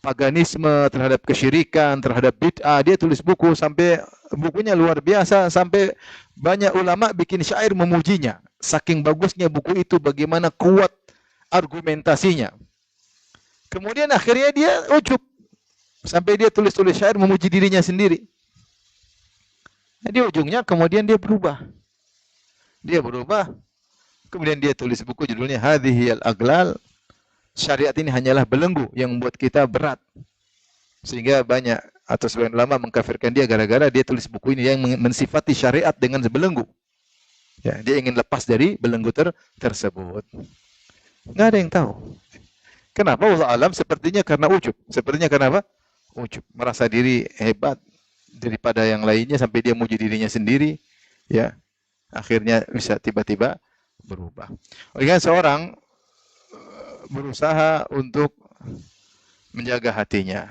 paganisme, terhadap kesyirikan, terhadap bid'ah. Dia tulis buku sampai bukunya luar biasa, sampai banyak ulama bikin syair memujinya. Saking bagusnya buku itu, bagaimana kuat argumentasinya. Kemudian akhirnya dia ujub sampai dia tulis-tulis syair memuji dirinya sendiri. Nah, di ujungnya kemudian dia berubah. Dia berubah. Kemudian dia tulis buku judulnya Hadhihil Aglal. Syariat ini hanyalah belenggu yang membuat kita berat. Sehingga banyak atau sebagian ulama mengkafirkan dia gara-gara dia tulis buku ini yang mensifati syariat dengan belenggu. Ya, dia ingin lepas dari belenggu tersebut. Nggak ada yang tahu. Kenapa? Wallahu alam, sepertinya karena ujub. Sepertinya karena apa? Ujub. Merasa diri hebat daripada yang lainnya sampai dia muji dirinya sendiri. Ya, akhirnya bisa tiba-tiba berubah. Oleh seorang berusaha untuk menjaga hatinya.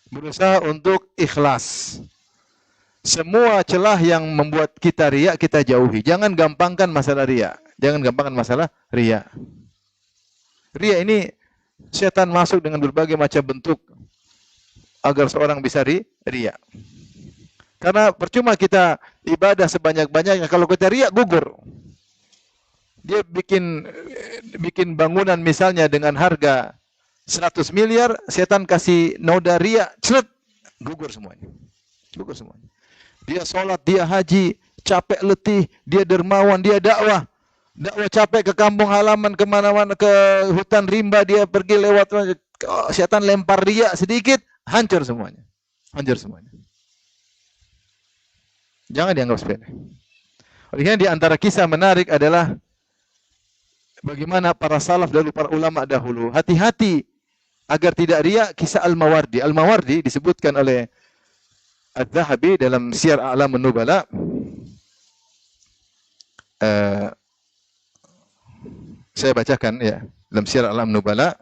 Berusaha untuk ikhlas. Semua celah yang membuat kita riya kita jauhi. Jangan gampangkan masalah riya. Jangan gampangkan masalah riya. Riya ini setan masuk dengan berbagai macam bentuk agar seorang bisa riya. Karena percuma kita ibadah sebanyak-banyaknya kalau kita riya gugur. Dia bikin bangunan misalnya dengan harga 100 miliar, setan kasih noda riya, celet, gugur semuanya. Gugur semuanya. Dia sholat, dia haji, capek letih, dia dermawan, dia dakwah capek ke kampung halaman, kemana-mana, ke hutan rimba, dia pergi lewat, setan lempar riya sedikit, hancur semuanya. Hancur semuanya. Jangan dianggap sepele. Olehnya di antara kisah menarik adalah bagaimana para salaf dahulu, para ulama dahulu, hati-hati agar tidak riya. Kisah Al-Mawardi. Al-Mawardi disebutkan oleh Adz-Dzahabi dalam Syiar A'lamun Nubala. Saya bacakan ya, dalam Syiar A'lamun Nubala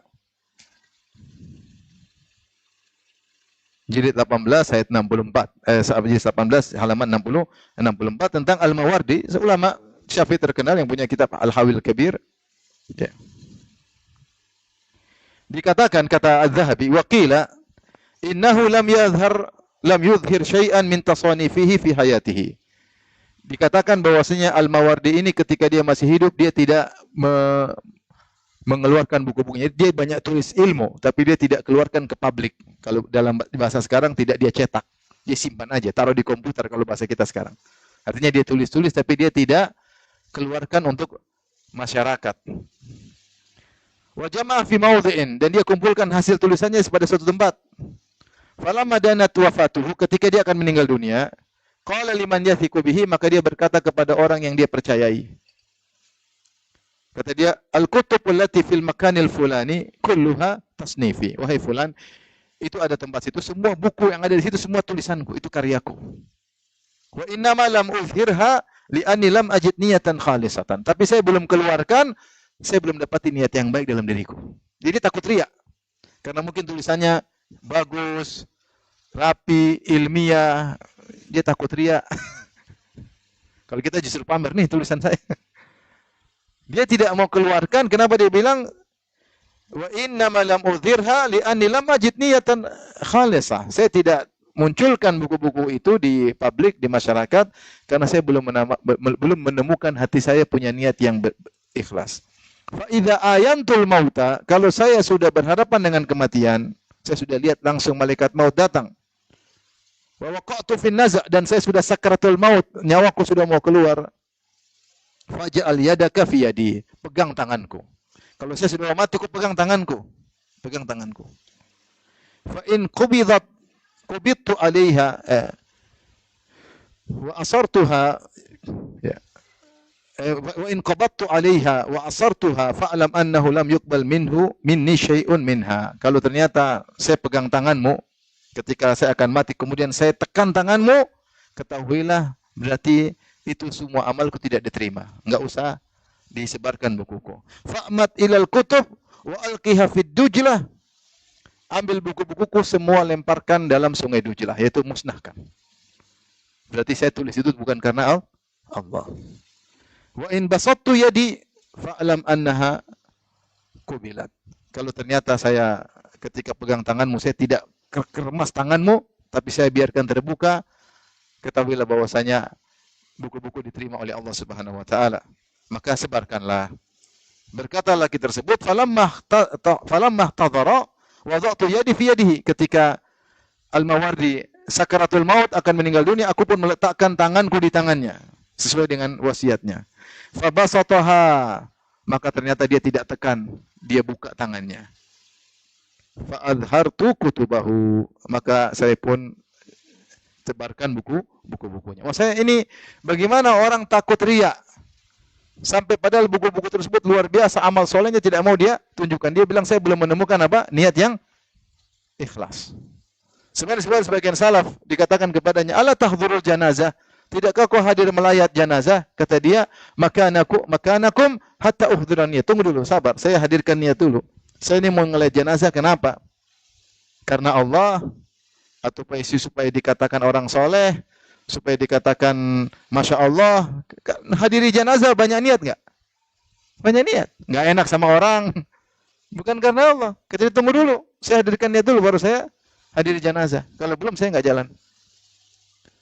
jilid 18 ayat 64, jilid 18 halaman 64 tentang Al-Mawardi, seulama Syafi'i terkenal yang punya kitab Al-Hawil Kabir. Ya. Dikatakan, kata Adz-Dzahabi, wa qila innahu lam yudhhir syai'an min tasanifihi fi hayatihi. Dikatakan bahwasanya Al-Mawardi ini ketika dia masih hidup dia tidak mengeluarkan buku-bukunya. Dia banyak tulis ilmu, tapi dia tidak keluarkan ke publik. Kalau dalam bahasa sekarang tidak dia cetak. Dia simpan aja, taruh di komputer kalau bahasa kita sekarang. Artinya dia tulis-tulis tapi dia tidak keluarkan untuk masyarakat. Wa jama'a fi mawdhi'in, dan dia kumpulkan hasil tulisannya pada suatu tempat. Falamma danat wafatuhu, ketika dia akan meninggal dunia, qala liman yathiqu bihi, maka dia berkata kepada orang yang dia percayai. Kata dia, al-kutub allati fil makanil fulani kulluha tasnifi. Wahai fulan, Itu ada tempat situ, semua buku yang ada di situ semua tulisanku, itu karyaku. Wa innama lam uzhirha li'anni lam ajid niyatan khalisatan. Tapi saya belum keluarkan, saya belum dapat niat yang baik dalam diriku. Jadi takut riya. Karena mungkin tulisannya bagus, rapi, ilmiah, dia takut riya. Kalau kita justru pamer, nih tulisan saya. Dia tidak mau keluarkan, kenapa dia bilang wa innama lam udhirha li'anni lam ajid niyatan khalisah. Saya tidak munculkan buku-buku itu di publik, di masyarakat, karena saya belum menemukan hati saya punya niat yang ikhlas. Fa idza ayantul mauta, kalau saya sudah berhadapan dengan kematian, saya sudah lihat langsung malaikat maut datang. Wa waqa'tu fin naza', dan saya sudah sakratul maut, nyawaku sudah mau keluar. Faj'al yadaka fi yadi, pegang tanganku. Kalau saya sudah mati, ku pegang tanganku. Pegang tanganku. Fa in qubidtu 'alaiha wa asartuha ya. Wa in qabattu 'alaiha wa asartuha fa'lam annahu lam yuqbal minni syai'un minha. Kalau ternyata saya pegang tanganmu ketika saya akan mati, kemudian saya tekan tanganmu, ketahuilah berarti itu semua amalku tidak diterima. Enggak usah disebarkan bukuku. Fa'mat ilal kutub wa alqiha fid dujlah. Ambil buku-bukuku semua, lemparkan dalam sungai Dujlah, yaitu musnahkan. Berarti saya tulis itu bukan karena Allah. Wa in basattu yadi fa'lam annaha qubilat. Kalau ternyata saya ketika pegang tanganmu, saya tidak keremas tanganmu, tapi saya biarkan terbuka, ketahuilah bahwasanya buku-buku diterima oleh Allah Subhanahu wa taala. Maka sebarkanlah. Berkata laki tersebut, falamma tadhara wada'tu yadi fi yadihi, ketika Al-Mawardi sakaratul maut akan meninggal dunia, aku pun meletakkan tanganku di tangannya sesuai dengan wasiatnya. Fabasataha, maka ternyata dia tidak tekan, dia buka tangannya. Fa'adhartu kutubahu, maka saya pun sebarkan buku-bukunya. Saya ini bagaimana orang takut riya. Sampai padahal buku-buku tersebut luar biasa, amal solehnya tidak mau dia tunjukkan. Dia bilang saya belum menemukan apa? Niat yang ikhlas. Sebenarnya sebagian salaf dikatakan kepadanya, "Ala tahdhurul janazah?" Tidakkah kau hadir melayat janazah? Kata dia, makanakum hatta uhdhuran niat. Tunggu dulu, sabar. Saya hadirkan niat dulu. Saya ini mau ngelayat janazah, kenapa? Karena Allah, atau supaya dikatakan orang soleh, supaya dikatakan Masya Allah. Hadiri janazah banyak niat nggak? Banyak niat. Nggak enak sama orang. Bukan karena Allah. Kita tunggu dulu. Saya hadirkan niat dulu, baru saya hadiri janazah. Kalau belum, saya nggak jalan.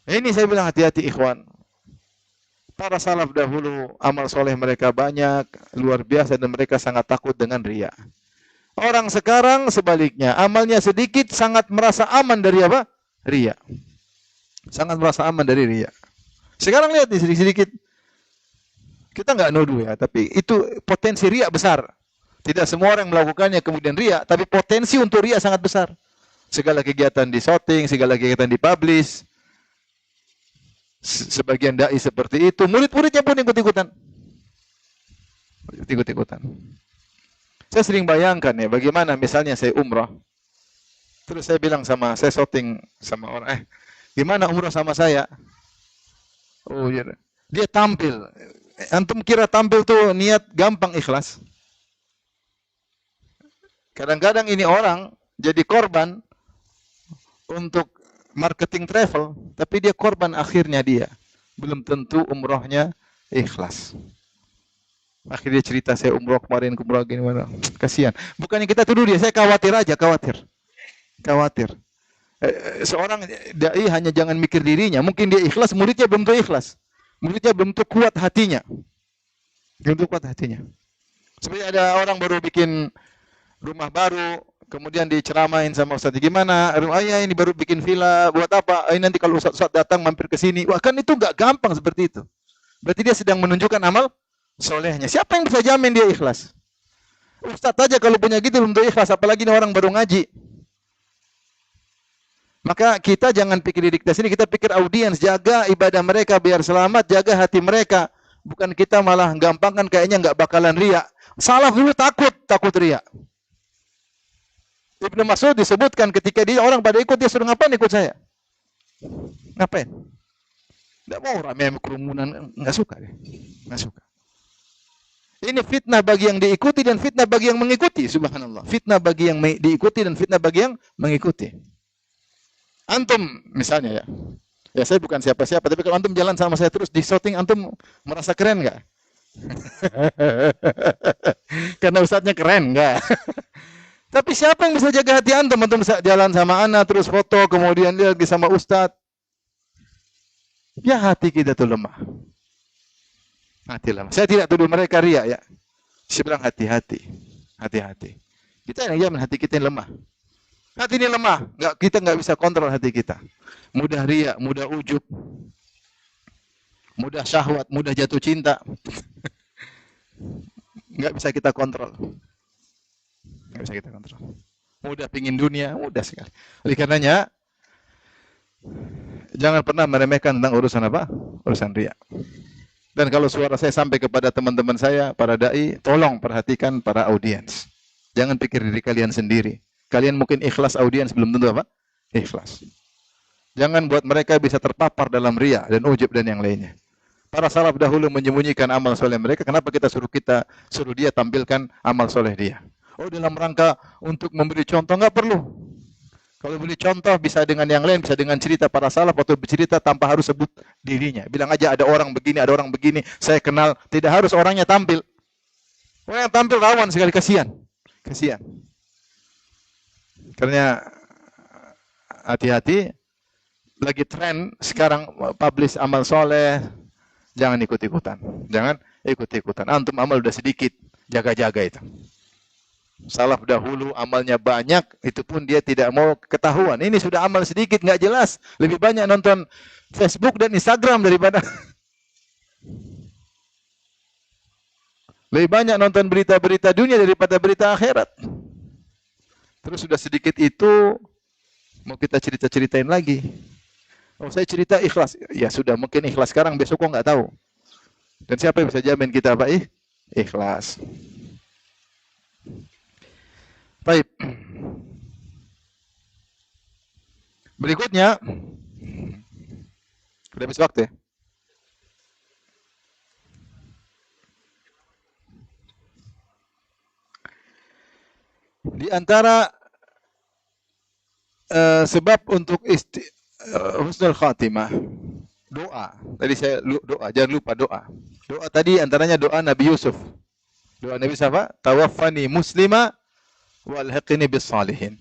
Ini saya bilang hati-hati ikhwan. Para salaf dahulu, amal soleh mereka banyak, luar biasa, dan mereka sangat takut dengan riya. Orang sekarang sebaliknya, amalnya sedikit, sangat merasa aman dari apa? Riya. Sangat merasa aman dari riya. Sekarang lihat nih sedikit-sedikit. Kita nggak nuduh ya, tapi itu potensi riya besar. Tidak semua orang melakukannya kemudian riya, tapi potensi untuk riya sangat besar. Segala kegiatan di shooting, segala kegiatan di publish. Sebagian dai seperti itu, murid-muridnya pun ikut-ikutan. Ikut-ikutan. Saya sering bayangkan ya, bagaimana misalnya saya umrah. Terus saya bilang saya shooting sama orang, gimana umrah sama saya? Oh iya. Dia tampil. Antum kira tampil tuh niat gampang ikhlas? Kadang-kadang ini orang jadi korban untuk marketing travel, tapi dia korban akhirnya dia. Belum tentu umrohnya ikhlas. Akhirnya cerita saya umroh kemarin, umroh gini mana. Kasihan. Bukannya kita tuduh dia, saya khawatir aja, khawatir. Seorang dai hanya jangan mikir dirinya. Mungkin dia ikhlas, muridnya belum tentu ikhlas. Muridnya belum tentu kuat hatinya. Belum tentu kuat hatinya. Seperti ada orang baru bikin rumah baru, kemudian diceramain sama Ustaz, gimana? Ayah ini baru bikin villa, buat apa? Nanti kalau Ustaz datang mampir ke sini. Wah, kan itu enggak gampang seperti itu. Berarti dia sedang menunjukkan amal solehnya. Siapa yang bisa jamin dia ikhlas? Ustaz aja kalau punya gitu belum tentu ikhlas, apalagi ini orang baru ngaji. Maka kita jangan pikir diri kita sini, kita pikir audiens, jaga ibadah mereka biar selamat, jaga hati mereka. Bukan kita malah gampangkan kayaknya enggak bakalan riya. Salaf dulu takut riya. Ibnu Mas'ud disebutkan ketika dia orang pada ikut, dia suruh ngapain ikut saya? Ngapain? Tidak mau ramai kerumunan, nggak suka dia. Nggak suka. Ini fitnah bagi yang diikuti dan fitnah bagi yang mengikuti, subhanallah. Fitnah bagi yang diikuti dan fitnah bagi yang mengikuti. Antum misalnya ya. Ya saya bukan siapa-siapa, tapi kalau antum jalan sama saya terus di shooting, antum merasa keren nggak? Karena ustadznya keren nggak? Tapi siapa yang bisa jaga hati antum? Antum bisa jalan sama anak, terus foto, kemudian dia lagi sama ustadz. Ya hati kita tuh lemah. Hati lemah. Saya tidak tuduh mereka riya ya. Saya bilang hati-hati. Hati-hati. Kita yang jamin hati kita yang lemah. Hati ini lemah. Kita nggak bisa kontrol hati kita. Mudah riya, mudah ujub. Mudah syahwat, mudah jatuh cinta. Nggak bisa kita kontrol. Nggak bisa kita kontrol. Mudah pingin dunia, mudah sekali. Oleh karenanya, jangan pernah meremehkan tentang urusan apa? Urusan riya. Dan kalau suara saya sampai kepada teman-teman saya, para dai, tolong perhatikan para audiens. Jangan pikir diri kalian sendiri. Kalian mungkin ikhlas, audiens belum tentu apa? Ikhlas. Jangan buat mereka bisa terpapar dalam riya dan ujub dan yang lainnya. Para salaf dahulu menyembunyikan amal soleh mereka. Kenapa kita suruh dia tampilkan amal soleh dia? Oh, dalam rangka untuk memberi contoh, nggak perlu. Kalau beri contoh bisa dengan yang lain, bisa dengan cerita para salaf atau bercerita tanpa harus sebut dirinya. Bilang aja ada orang begini, saya kenal. Tidak harus orangnya tampil. Orang yang tampil rawan sekali, kasihan. Kasihan. Karena hati-hati, lagi tren sekarang publish amal soleh, jangan ikut-ikutan. Jangan ikut-ikutan. Antum amal udah sedikit, jaga-jaga itu. Salaf dahulu amalnya banyak, itu pun dia tidak mau ketahuan. Ini sudah amal sedikit, nggak jelas. Lebih banyak nonton Facebook dan Instagram daripada lebih banyak nonton berita-berita dunia daripada berita akhirat. Terus sudah sedikit itu, mau kita cerita-ceritain lagi. Oh, saya cerita ikhlas. Ya sudah, mungkin ikhlas sekarang, besok kok nggak tahu. Dan siapa yang bisa jamin kita apa? Ikhlas. Baik. Berikutnya, udah habis waktu ya. Di antara sebab untuk husnul khatimah, doa. Tadi saya doa, jangan lupa doa. Doa tadi antaranya doa Nabi Yusuf. Doa Nabi siapa? Tawaffani muslima walhiqni bis salihin.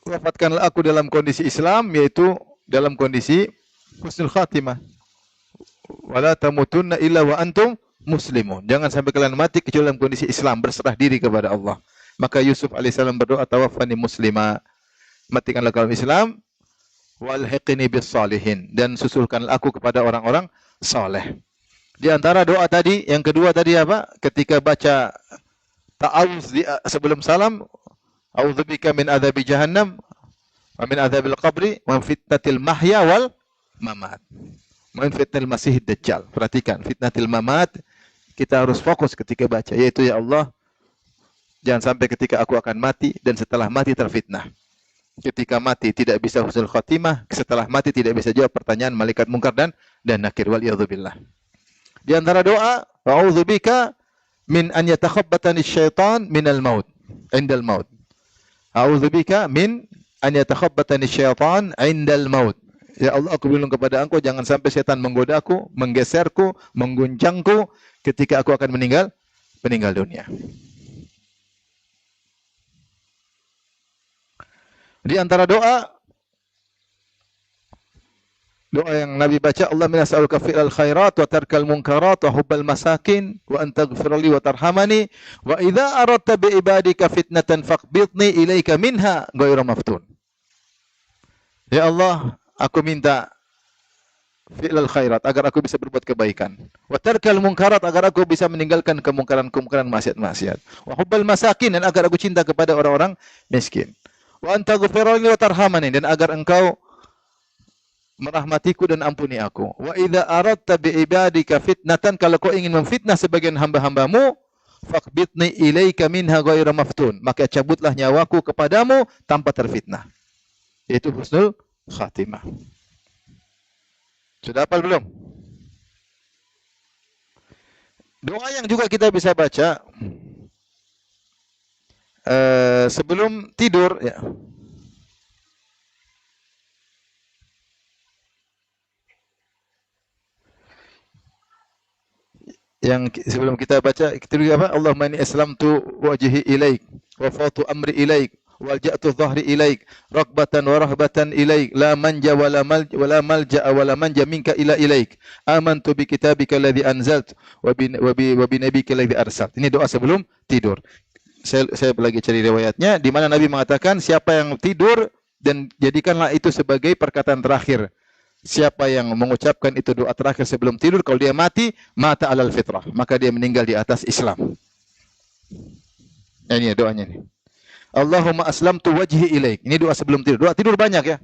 Wafatkanlah aku dalam kondisi Islam, yaitu dalam kondisi husnul khatimah. Wala tamutunna illa wa antum muslimun. Jangan sampai kalian mati kecuali dalam kondisi Islam, berserah diri kepada Allah. Maka Yusuf alaihissalam berdoa, tawaffani muslima, matikanlah dalam Islam, walhiqni bis salihin, dan susulkanlah aku kepada orang-orang saleh. Di antara doa tadi, yang kedua tadi apa? Ketika baca ta'awuz sebelum salam, a'udzubika min adzabi jahannam wa min adzabil qabri wa min fitnatil mahya wal mamat. Wa min fitnatil masihid dajjal. Perhatikan, fitnatil mamat kita harus fokus ketika baca, yaitu ya Allah, jangan sampai ketika aku akan mati dan setelah mati terfitnah. Ketika mati tidak bisa husnul khatimah, setelah mati tidak bisa jawab pertanyaan malaikat mungkar dan nakir, wal iyadzubillah. Di antara doa, a'udzubika min an yatakhabbatani syaitan minal maut, indal maut. A'udzubika min an yatakhabbatani syaitan indal maut. Ya Allah, aku berlindung kepada Engkau jangan sampai setan menggodaku, menggeserku, mengguncangku ketika aku akan meninggal dunia. Di antara doa yang Nabi baca, Allahumma nas'aluka fi'lal khairat wa tarkal munkarat wa hubbal masakin wa an taghfir li wa tarhamani wa idza aradta bi ibadika fitnatan faqbidni ilaika minha ghairu maftun. Ya Allah, aku minta fi'lal khairat agar aku bisa berbuat kebaikan, wa tarkal munkarat agar aku bisa meninggalkan kemungkaran maksiat-maksiat, wa hubbal masakin dan agar aku cinta kepada orang-orang miskin. Wa anta ghafirli wa tarhamani dan agar engkau merahmatiku dan ampuni aku. Wa idza aradta bi ibadika fitnatan, kalau kau ingin memfitnah sebagian hamba-hambamu, faqbidni ilaika minha ghaira maftun. Maka cabutlah nyawaku kepadamu tanpa terfitnah. Yaitu husnul khatimah. Sudah hafal belum? Doa yang juga kita bisa baca sebelum tidur ya. Yang sebelum kita baca kita juga apa? Allahumma inni aslamtu wajhi ilaik wa fawtu amri ilaik walja'tu dhahri ilaik raghbatan wa rahbatan ilaik la manja wa la malja wa la manja minka ila ilaik amantu bi kitabika alladhi anzalt wa bi nabiyyika alladhi arsalt. Ini doa sebelum tidur. Saya lagi cari riwayatnya di mana Nabi mengatakan siapa yang tidur dan jadikanlah itu sebagai perkataan terakhir. Siapa yang mengucapkan itu doa terakhir sebelum tidur, kalau dia mati, mata alal fitrah. Maka dia meninggal di atas Islam. Nah, ini doanya nih. Allahumma aslamtu wajhi ilaik. Ini doa sebelum tidur. Doa tidur banyak ya.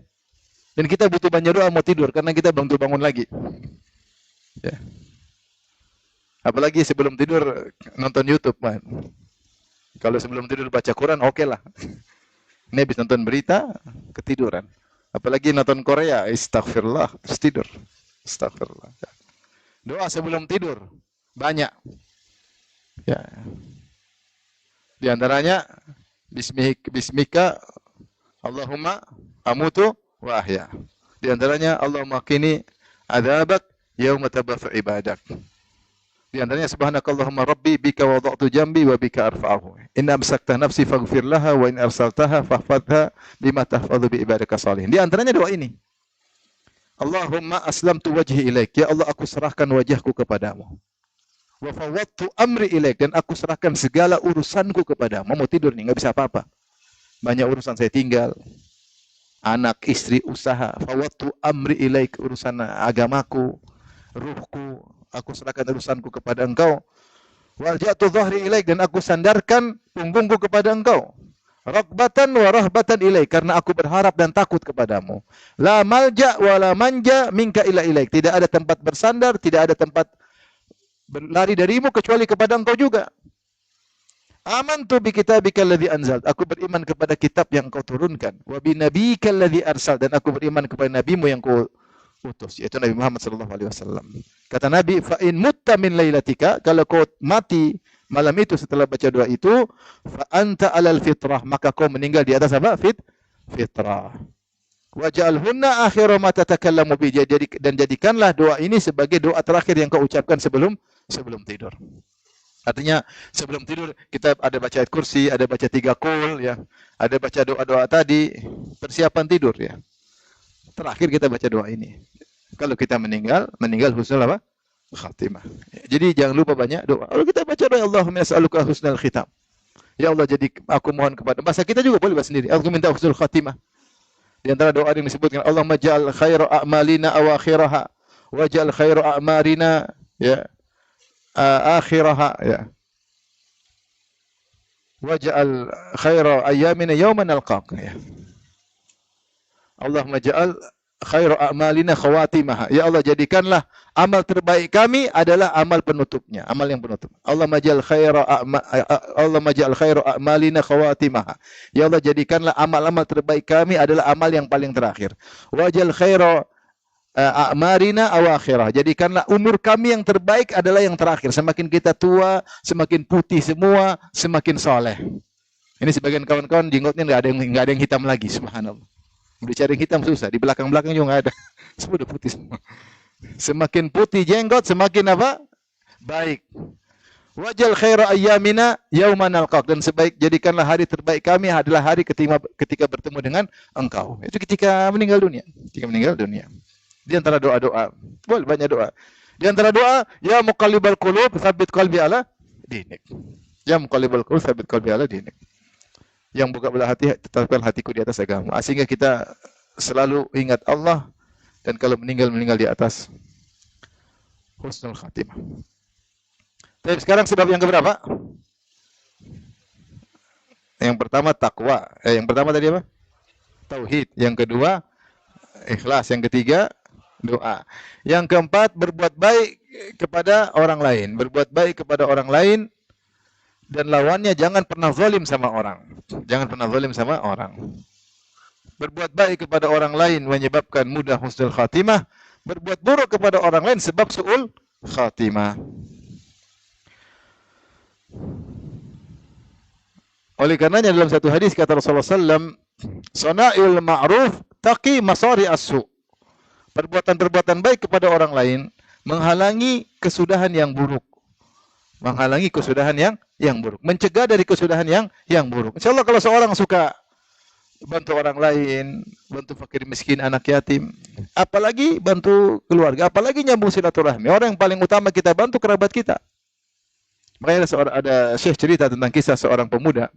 Dan kita butuh banyak doa mau tidur karena kita belum bangun lagi. Ya. Apalagi sebelum tidur nonton YouTube, man. Kalau sebelum tidur baca Quran, oke lah. Ini habis nonton berita, ketiduran. Apalagi nonton Korea, astagfirullah, terus tidur. Astagfirullah. Doa sebelum tidur banyak. Ya. Di antaranya bismika Allahumma amutu wa ahya. Di antaranya Allahumma qini adzabak yauma tabatsu ibadak. Di antaranya subhanakallahumma rabbi bika wada'tu jambi wa bika arfa'uhu. In amsakta nafsi faghfir laha wa in arsaltaha fahfadha bima tahfadhu bi ibadika salihin. Di antaranya doa ini. Allahumma aslamtu wajhi ilaik. Ya Allah, aku serahkan wajahku kepadamu. Wa fawwadtu amri ilaik, dan aku serahkan segala urusanku kepadamu. Mau tidur nih, enggak bisa apa-apa. Banyak urusan saya tinggal. Anak, istri, usaha. Fawwadtu amri ilaik, urusan agamaku, ruhku. Aku serahkan urusanku kepada engkau. Walja'tu dhahri ilaik, dan aku sandarkan punggungku kepada engkau. Raghbatan wa rahbatan ilaik, karena aku berharap dan takut kepadamu. La malja wa la manja minka ila ilaik. Tidak ada tempat bersandar, tidak ada tempat berlari darimu kecuali kepada engkau juga. Amantu bi kitabika alladhi anzalt. Aku beriman kepada kitab yang kau turunkan. Wa bi nabiyyika alladhi arsalt, dan aku beriman kepada nabimu yang kau utus, yaitu Nabi Muhammad sallallahu alaihi wasallam. Kata Nabi, fa in mutta min lailatika, kalau kau mati malam itu setelah baca doa itu, fa anta alal fitrah, maka kau meninggal di atas apa? Fitrah. Waj'alhunna akhira ma tatakallamu bi, dan jadikanlah doa ini sebagai doa terakhir yang kau ucapkan sebelum tidur. Artinya sebelum tidur kita ada baca ayat kursi, ada baca 3 qul ya, ada baca doa-doa tadi, persiapan tidur ya. Terakhir kita baca doa ini. Kalau kita meninggal husnul apa? Khatimah. Jadi jangan lupa banyak doa. Kalau kita baca doa Allahumma as'aluka husnal khitam. Ya Allah, jadi aku mohon kepada, bahasa kita juga boleh bahasa sendiri. Aku minta husnul khatimah. Di antara doa yang disebutkan Allahumma ja'al khairu a'malina awakhiraha waj'al khairu a'marina ya akhiraha ya. Waj'al khairu ayyamina yawma nalqaq ya. Allahumma ja'al khairu a'malina khawatimah. Ya Allah, jadikanlah amal terbaik kami adalah amal penutupnya, amal yang penutup. Allahumma ja'al khairu a'malina khawatimah. Ya Allah, jadikanlah amal-amal terbaik kami adalah amal yang paling terakhir. Waj'al khairu a'marina awakhirah. Jadikanlah umur kami yang terbaik adalah yang terakhir. Semakin kita tua, semakin putih semua, semakin soleh. Ini sebagian kawan-kawan jenggotnya enggak ada yang hitam lagi, subhanallah. Dicari hitam susah, di belakang-belakang juga nggak ada. Semua udah putih semua. Semakin putih jenggot, semakin apa? Baik. Wajal khaira ayyamina yauman nalqaq, dan jadikanlah hari terbaik kami adalah hari ketika bertemu dengan engkau. Itu ketika meninggal dunia. Ketika meninggal dunia. Di antara doa-doa, boleh banyak doa. Di antara doa, ya muqallibal qulub, tsabbit qalbi ala dinik. Ya muqallibal qulub, tsabbit qalbi ala dinik. Yang buka belah hati, tetapkan hatiku di atas agama. Sehingga kita selalu ingat Allah, dan kalau meninggal di atas husnul khatimah. Tapi sekarang sebab yang keberapa? Yang pertama takwa. Yang pertama tadi apa? Tauhid. Yang kedua ikhlas. Yang ketiga doa. Yang keempat berbuat baik kepada orang lain. Berbuat baik kepada orang lain Dan lawannya jangan pernah zalim sama orang. Jangan pernah zalim sama orang. Berbuat baik kepada orang lain menyebabkan mudah husnul khatimah. Berbuat buruk kepada orang lain sebab su'ul khatimah. Oleh karenanya dalam satu hadis kata Rasulullah SAW, "Sana'il ma'ruf taqi masari as-su." Perbuatan-perbuatan baik kepada orang lain menghalangi kesudahan yang buruk. Menghalangi kesudahan yang buruk. Mencegah dari kesudahan yang buruk. Insyaallah kalau seorang suka bantu orang lain, bantu fakir miskin, anak yatim, apalagi bantu keluarga, apalagi nyambung silaturahmi. Orang yang paling utama kita bantu kerabat kita. Makanya ada Syekh cerita tentang kisah seorang pemuda.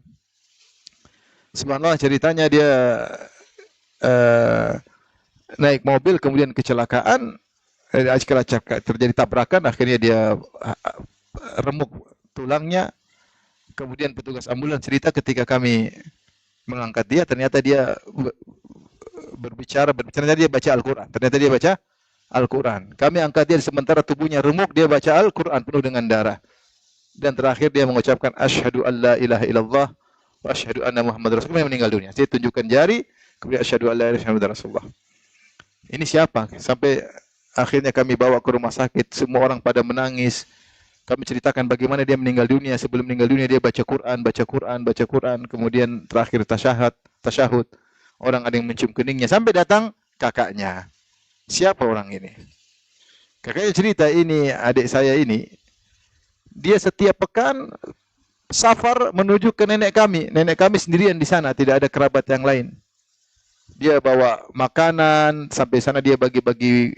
Subhanallah, ceritanya dia naik mobil kemudian kecelakaan, terjadi tabrakan, akhirnya dia remuk tulangnya. Kemudian petugas ambulans cerita ketika kami mengangkat dia, ternyata dia berbicara, ternyata dia baca Al-Quran. Ternyata dia baca Al-Quran. Kami angkat dia sementara tubuhnya remuk, dia baca Al-Quran penuh dengan darah. Dan terakhir dia mengucapkan asyhadu an la ilaha illallah wa asyhadu anna Muhammad Rasulullah, meninggal dunia. Dia tunjukkan jari, kemudian asyhadu an la ilaha illallah Rasulullah. Ini siapa? Sampai akhirnya kami bawa ke rumah sakit, semua orang pada menangis. Kami ceritakan bagaimana dia meninggal dunia. Sebelum meninggal dunia dia baca Quran. Kemudian terakhir tasyahud. Orang ada yang mencium keningnya. Sampai datang kakaknya. Siapa orang ini? Kakaknya cerita, ini adik saya ini. Dia setiap pekan safar menuju ke nenek kami. Nenek kami sendirian di sana. Tidak ada kerabat yang lain. Dia bawa makanan. Sampai sana dia bagi-bagi.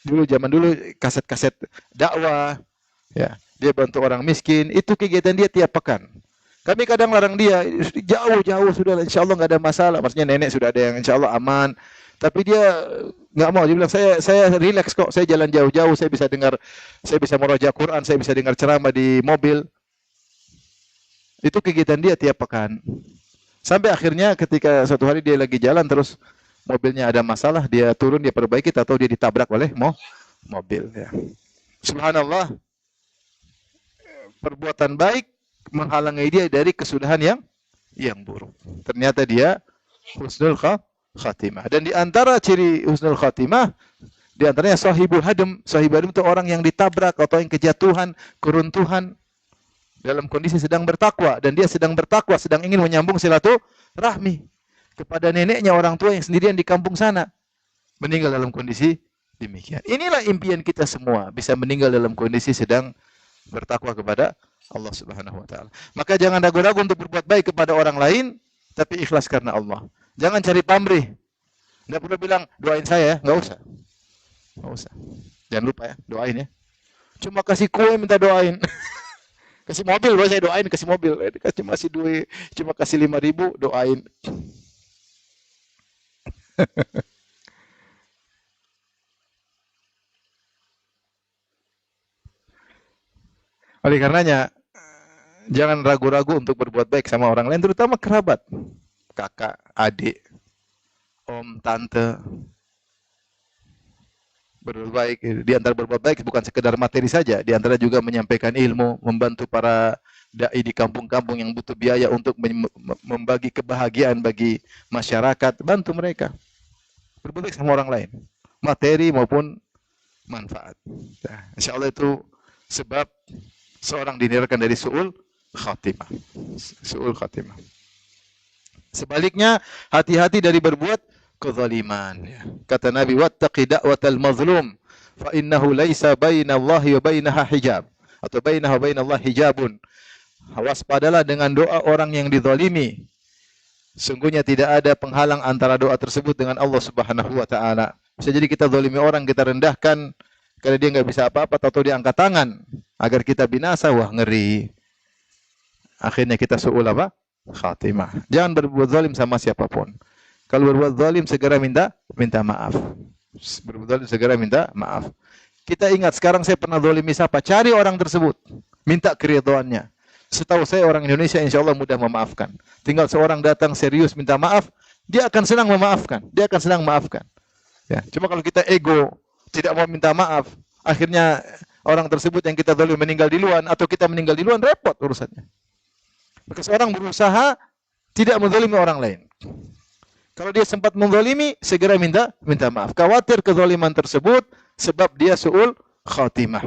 Zaman dulu kaset-kaset dakwah. Ya, dia bantu orang miskin. Itu kegiatan dia tiap pekan. Kami kadang larang dia, jauh-jauh sudah, insya Allah nggak ada masalah. Maksudnya nenek sudah ada yang insya Allah aman. Tapi dia nggak mau. Dia bilang saya relax kok. Saya jalan jauh-jauh. Saya bisa merajak Quran. Saya bisa dengar ceramah di mobil. Itu kegiatan dia tiap pekan. Sampai akhirnya ketika suatu hari dia lagi jalan terus mobilnya ada masalah, dia turun, dia perbaiki, atau dia ditabrak oleh mobil. Ya. Subhanallah. Perbuatan baik menghalangi dia dari kesudahan yang buruk. Ternyata dia husnul khatimah. Dan di antara ciri husnul khatimah, di antaranya sahibul hadam. Sahibul hadam itu orang yang ditabrak atau yang kejatuhan, keruntuhan dalam kondisi sedang bertakwa, dan dia sedang bertakwa, sedang ingin menyambung silaturahmi kepada neneknya, orang tua yang sendirian di kampung sana, meninggal dalam kondisi demikian. Inilah impian kita semua, bisa meninggal dalam kondisi sedang bertakwa kepada Allah Subhanahu wa taala. Maka jangan ragu-ragu untuk berbuat baik kepada orang lain, tapi ikhlas karena Allah. Jangan cari pamrih. Enggak perlu bilang doain saya ya, enggak usah. Enggak usah. Jangan lupa ya, doain ya. Cuma kasih kue minta doain. Kasih mobil boleh saya doain, kasih mobil. Kasih duit, cuma kasih 5.000 doain. Oleh karenanya, jangan ragu-ragu untuk berbuat baik sama orang lain, terutama kerabat, kakak, adik, om, tante. Berbuat baik, di antara berbuat baik bukan sekedar materi saja, di antara juga menyampaikan ilmu, membantu para dai di kampung-kampung yang butuh biaya untuk membagi kebahagiaan bagi masyarakat, bantu mereka. Berbuat baik sama orang lain, materi maupun manfaat. Nah, insya Allah itu sebab seorang dihindarkan dari su'ul khatimah. Su'ul khatimah. Sebaliknya, hati-hati dari berbuat kezaliman. Kata Nabi, wattaqi da'watal mazlum, fa innahu laisa bainallahi wa bainaha hijab. Atau bainaha wa bainallahi hijabun. Waspadalah dengan doa orang yang dizalimi. Sungguhnya tidak ada penghalang antara doa tersebut dengan Allah Subhanahu wa taala. Bisa jadi kita zalimi orang, kita rendahkan, karena dia nggak bisa apa-apa, atau dia angkat tangan agar kita binasa, wah ngeri. Akhirnya kita su'ul apa? Khatimah. Jangan berbuat zalim sama siapapun. Kalau berbuat zalim segera minta maaf. Berbuat zalim segera minta maaf. Kita ingat, sekarang saya pernah zalimi siapa? Cari orang tersebut. Minta keridhaannya. Setahu saya orang Indonesia insya Allah mudah memaafkan. Tinggal seorang datang serius minta maaf, dia akan senang memaafkan. Dia akan senang memaafkan. Ya. Cuma kalau kita ego, tidak mau minta maaf, akhirnya orang tersebut yang kita zalim meninggal duluan, atau kita meninggal duluan, repot urusannya. Maka seorang berusaha tidak menzalimi orang lain. Kalau dia sempat menzalimi, segera minta maaf. Khawatir kezaliman tersebut sebab dia su'ul khatimah.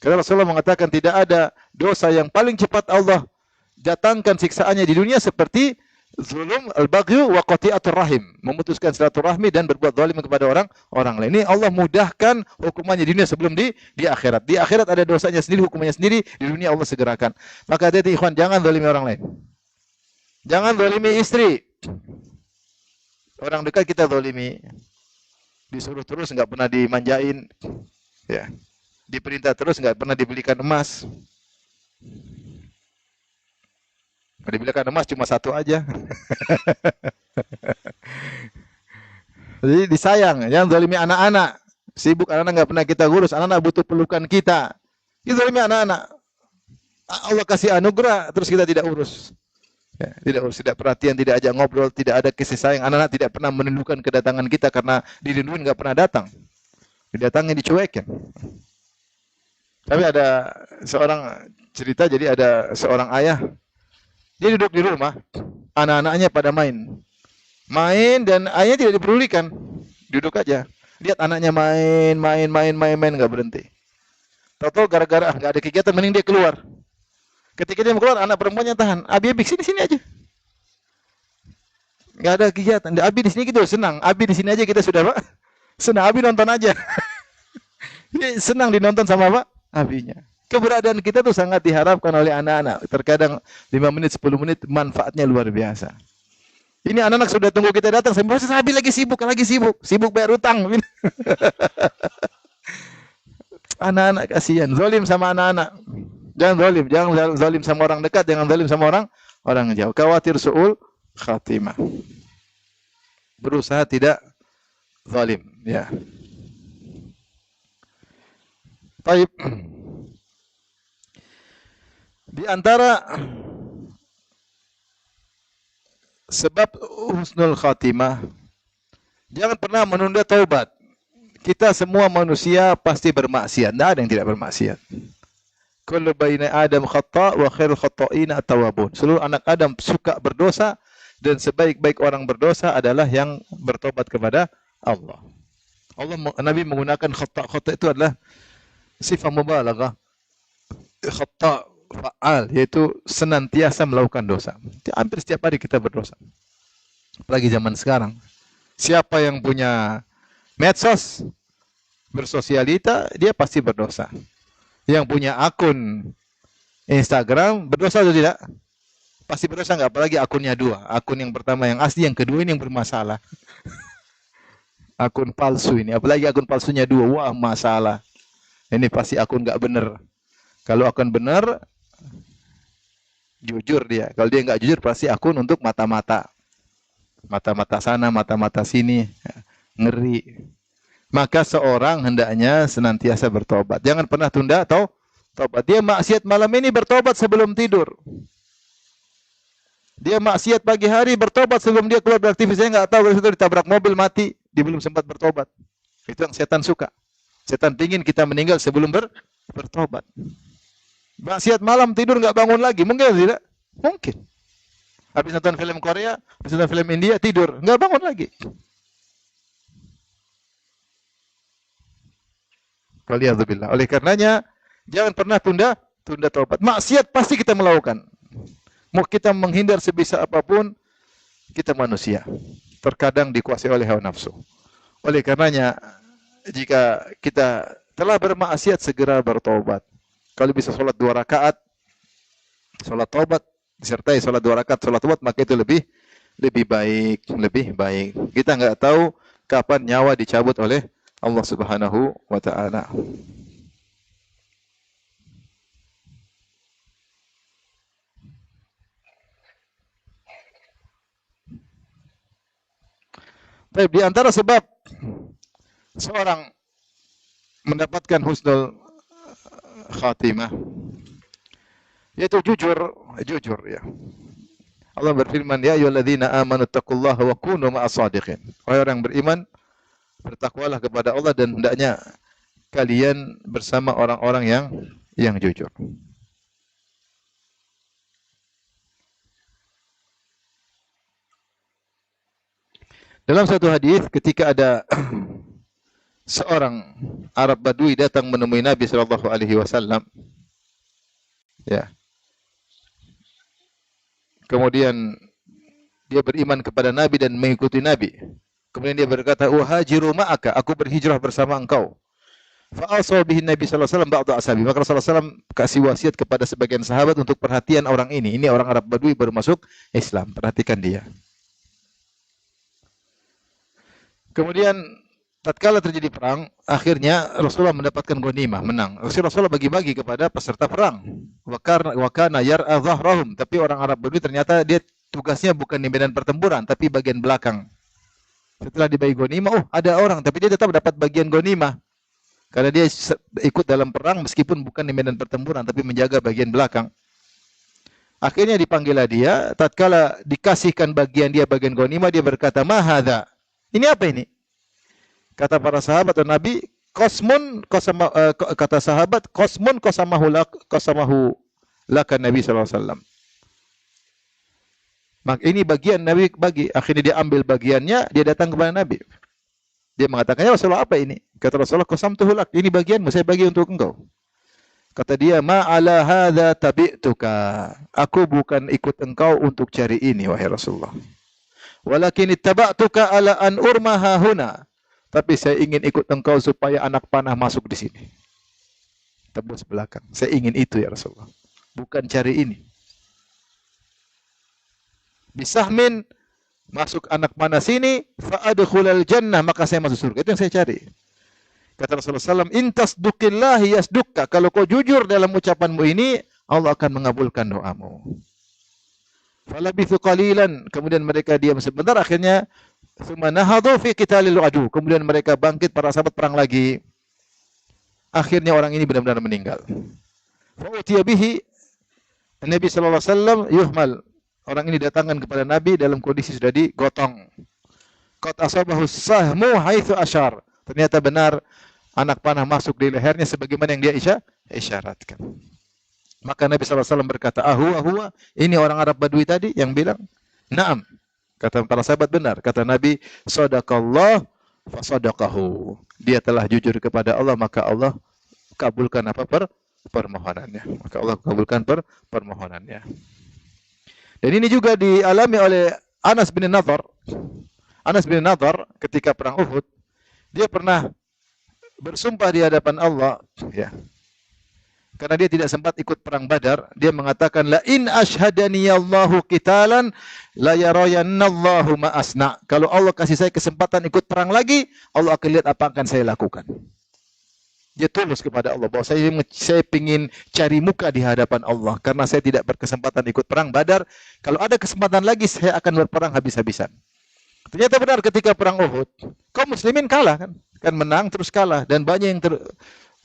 Karena Rasulullah mengatakan tidak ada dosa yang paling cepat Allah datangkan siksaannya di dunia seperti zulum, al-baghyu wa qati'atur rahim, memutuskan silaturahmi dan berbuat zalim kepada orang lain. Ini Allah mudahkan hukumannya di dunia sebelum di akhirat. Di akhirat ada dosanya sendiri, hukumannya sendiri, di dunia Allah segerakan. Maka hati-hati ikhwan, jangan zalimi orang lain. Jangan zalimi istri. Orang dekat kita zalimi. Disuruh terus enggak pernah dimanjain. Ya. Diperintah terus enggak pernah dibelikan emas. Dibelikan emas cuma satu aja. Jadi disayang, jangan zalimi anak-anak. Sibuk anak-anak enggak pernah kita urus, anak-anak butuh pelukan kita. Kita zalimi anak-anak. Allah kasih anugerah terus kita tidak urus. Ya, tidak urus, tidak perhatian, tidak ajak ngobrol, tidak ada kasih sayang. Anak-anak tidak pernah merindukan kedatangan kita karena dirinduin enggak pernah datang. Didatangin dicuekin. Tapi ada seorang cerita, jadi ada seorang ayah, dia duduk di rumah, anak-anaknya pada main. Main dan ayahnya tidak dipedulikan. Duduk aja. Lihat anaknya main, enggak berhenti. Tahu-tahu gara-gara enggak ada kegiatan, mending dia keluar. Ketika dia mau keluar, anak perempuannya tahan. Abi sini aja. Enggak ada kegiatan. Abi di sini kita senang. Abi di sini aja kita sudah, Pak. Senang. Abi nonton aja. Dia senang dinonton sama Pak abinya. Keberadaan kita tuh sangat diharapkan oleh anak-anak. Terkadang 5 menit, 10 menit manfaatnya luar biasa. Ini anak-anak sudah tunggu kita datang. Saya proses, Abi lagi sibuk. Sibuk bayar utang. Anak-anak kasihan. Zalim sama anak-anak. Jangan zalim sama orang dekat, jangan zalim sama orang jauh. Khawatir su'ul khatimah. Berusaha tidak zalim, ya. Baik. Di antara sebab husnul khatimah, jangan pernah menunda taubat. Kita semua manusia pasti bermaksiat, tidak ada yang tidak bermaksiat. Kullu baina Adam khata' wa khairul khata'ina at-tawwabun. Seluruh anak Adam suka berdosa dan sebaik-baik orang berdosa adalah yang bertobat kepada Allah. Nabi menggunakan khata' itu adalah sifat mubalaghah. Khata' fa'al, yaitu senantiasa melakukan dosa. Hampir setiap hari kita berdosa. Apalagi zaman sekarang. Siapa yang punya medsos, bersosialita, dia pasti berdosa. Yang punya akun Instagram, berdosa atau tidak? Pasti berdosa enggak? Apalagi akunnya dua. Akun yang pertama yang asli, yang kedua ini yang bermasalah. Akun palsu ini. Apalagi akun palsunya dua. Wah, masalah. Ini pasti akun enggak benar. Kalau akun benar, jujur dia. Kalau dia enggak jujur, pasti akun untuk mata-mata. Mata-mata sana, mata-mata sini. Ngeri. Maka seorang hendaknya senantiasa bertobat. Jangan pernah tunda atau tobat. Dia maksiat malam ini, bertobat sebelum tidur. Dia maksiat pagi hari, bertobat sebelum dia keluar beraktivitas. Saya enggak tahu, kalau itu ditabrak mobil mati, dia belum sempat bertobat. Itu yang setan suka. Setan ingin kita meninggal sebelum bertobat. Maksiat malam, tidur enggak bangun lagi. Mungkin tidak? Mungkin. Habis nonton film Korea, habis nonton film India, tidur. Enggak bangun lagi. Waliyadzubillah. Oleh karenanya, jangan pernah tunda taubat. Maksiat pasti kita melakukan. Mau kita menghindar sebisa apapun, kita manusia. Terkadang dikuasai oleh hawa nafsu. Oleh karenanya, jika kita telah bermaksiat, segera bertobat. Kalau bisa sholat 2 rakaat, sholat taubat, disertai sholat 2 rakaat, sholat taubat, maka itu lebih baik. Kita nggak tahu kapan nyawa dicabut oleh Allah Subhanahu wa ta'ala. Baik, di antara sebab seorang mendapatkan husnul khatimah yaitu jujur ya. Allah berfirman, ya ayyuhalladzina amanu taqullaha wa kunu ma'as shadiqin. Wahai orang beriman, bertakwalah kepada Allah dan hendaknya kalian bersama orang-orang yang jujur. Dalam satu hadis ketika ada seorang Arab Badui datang menemui Nabi sallallahu alaihi wasallam, ya. Kemudian dia beriman kepada Nabi dan mengikuti Nabi. Kemudian dia berkata, "Uhajiru ma'aka, aku berhijrah bersama engkau." Fa'aswa bihi Nabi sallallahu alaihi wasallam ba'da ashabi. Maka Rasulullah sallallahu alaihi wasallam kasih wasiat kepada sebagian sahabat untuk perhatian orang ini. Ini orang Arab Badui baru masuk Islam, perhatikan dia. Kemudian tatkala terjadi perang, akhirnya Rasulullah mendapatkan ghanimah, menang. Rasulullah bagi-bagi kepada peserta perang. Wa kana yar'a dhahrahum, tapi orang Arab Badui ternyata dia tugasnya bukan di medan pertempuran, tapi bagian belakang. Setelah dibagi ghanimah, oh ada orang, tapi dia tetap dapat bagian ghanimah. Karena dia ikut dalam perang meskipun bukan di medan pertempuran, tapi menjaga bagian belakang. Akhirnya dipanggillah dia, tatkala dikasihkan bagian dia bagian ghanimah, dia berkata, "Ma hadza?" Ini apa ini? Kata para sahabat dan Nabi, kata sahabat, "Qasmun qasamahu laka Nabi sallallahu alaihi wasallam." Maka ini bagian Nabi bagi. Akhirnya dia ambil bagiannya, dia datang kepada Nabi. Dia mengatakan, "Ya Rasulullah, apa ini?" Kata Rasulullah, "Qasamtuhu lak." Ini bagianmu, saya bagi untuk engkau. Kata dia, "Ma ala hadza tabi'tuka." Aku bukan ikut engkau untuk cari ini, wahai Rasulullah. "Walakin ittaba'tuka ala an urmaha huna." Tapi saya ingin ikut engkau supaya anak panah masuk di sini. Tembus belakang. Saya ingin itu ya Rasulullah. Bukan cari ini. Bisahmin, masuk anak panah sini, fa'adkhulal jannah, maka saya masuk surga. Itu yang saya cari. Kata Rasulullah SAW, "Intas dukillahi yasdukka." Kalau kau jujur dalam ucapanmu ini, Allah akan mengabulkan doamu. Falabithu qalilan, kemudian mereka diam sebentar, akhirnya tsumma nahadhu fi qitalil adu. Kemudian mereka bangkit, para sahabat perang lagi. Akhirnya orang ini benar-benar meninggal. Fa utiya bihi Nabi sallallahu alaihi wasallam yuhmal. Orang ini datangkan kepada Nabi dalam kondisi sudah digotong. Qad asabahu sahmu haitsu asyar. Ternyata benar anak panah masuk di lehernya sebagaimana yang dia isyaratkan. Maka Nabi SAW berkata, "Huwa, ini orang Arab Badui tadi yang bilang?" "Na'am." Kata para sahabat, benar. Kata Nabi, "Shadaqallah fa sadaqahu." Dia telah jujur kepada Allah, maka Allah kabulkan permohonannya. Maka Allah kabulkan permohonannya. Dan ini juga dialami oleh Anas bin Nadhr. Anas bin Nadhr ketika perang Uhud, dia pernah bersumpah di hadapan Allah, ya. Karena dia tidak sempat ikut perang Badar, dia mengatakan, "La in ashhadani Allahu qitalan la yarayannallahu ma asna." Kalau Allah kasih saya kesempatan ikut perang lagi, Allah akan lihat apa akan saya lakukan. Dia tulus kepada Allah bahwa saya ingin cari muka di hadapan Allah karena saya tidak berkesempatan ikut perang Badar. Kalau ada kesempatan lagi saya akan berperang habis-habisan. Ternyata benar ketika perang Uhud, kaum muslimin kalah kan? Kan menang terus kalah dan banyak yang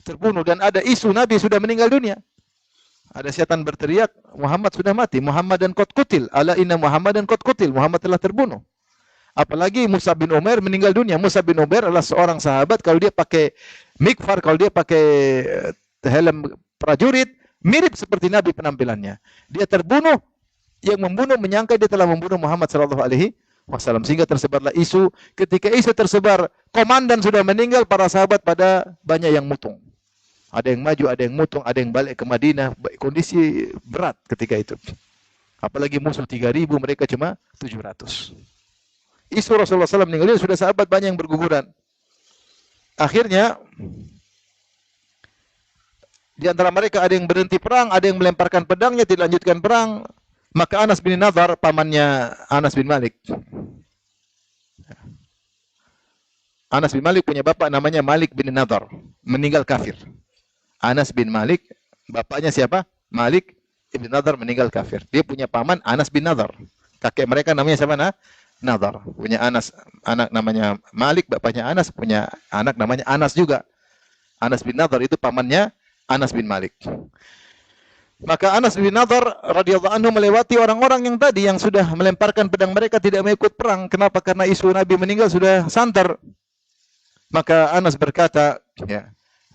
terbunuh dan ada isu Nabi sudah meninggal dunia. Ada setan berteriak, Muhammad sudah mati, Muhammad dan qad qutil, ala inna Muhammad dan qad qutil, Muhammad telah terbunuh. Apalagi Musa bin Umair meninggal dunia. Musa bin Umair adalah seorang sahabat, kalau dia pakai mikfar, kalau dia pakai helm prajurit, mirip seperti Nabi penampilannya. Dia terbunuh, yang membunuh menyangka dia telah membunuh Muhammad sallallahu alaihi wasallam, sehingga tersebarlah isu. Ketika isu tersebar, komandan sudah meninggal, para sahabat pada banyak yang mutung. Ada yang maju, ada yang mutung, ada yang balik ke Madinah. Kondisi berat ketika itu. Apalagi musuh 3.000, mereka cuma 700. Isu Rasulullah SAW meninggal, sudah sahabat banyak yang berguguran. Akhirnya, di antara mereka ada yang berhenti perang, ada yang melemparkan pedangnya, tidak lanjutkan perang. Maka Anas bin Nadhr, pamannya Anas bin Malik. Anas bin Malik punya bapak namanya Malik bin Nadhr, meninggal kafir. Anas bin Malik, bapaknya siapa? Malik bin Nadhr meninggal kafir. Dia punya paman Anas bin Nadhr. Kakek mereka namanya siapa? Nadhr. Punya anak namanya Malik, bapaknya Anas, punya anak namanya Anas juga. Anas bin Nadhr itu pamannya Anas bin Malik. Maka Anas bin Nadhr radhiyallahu anhu melewati orang-orang yang tadi yang sudah melemparkan pedang mereka, tidak mengikut perang. Kenapa? Karena isu Nabi meninggal sudah santer. Maka Anas berkata, ya,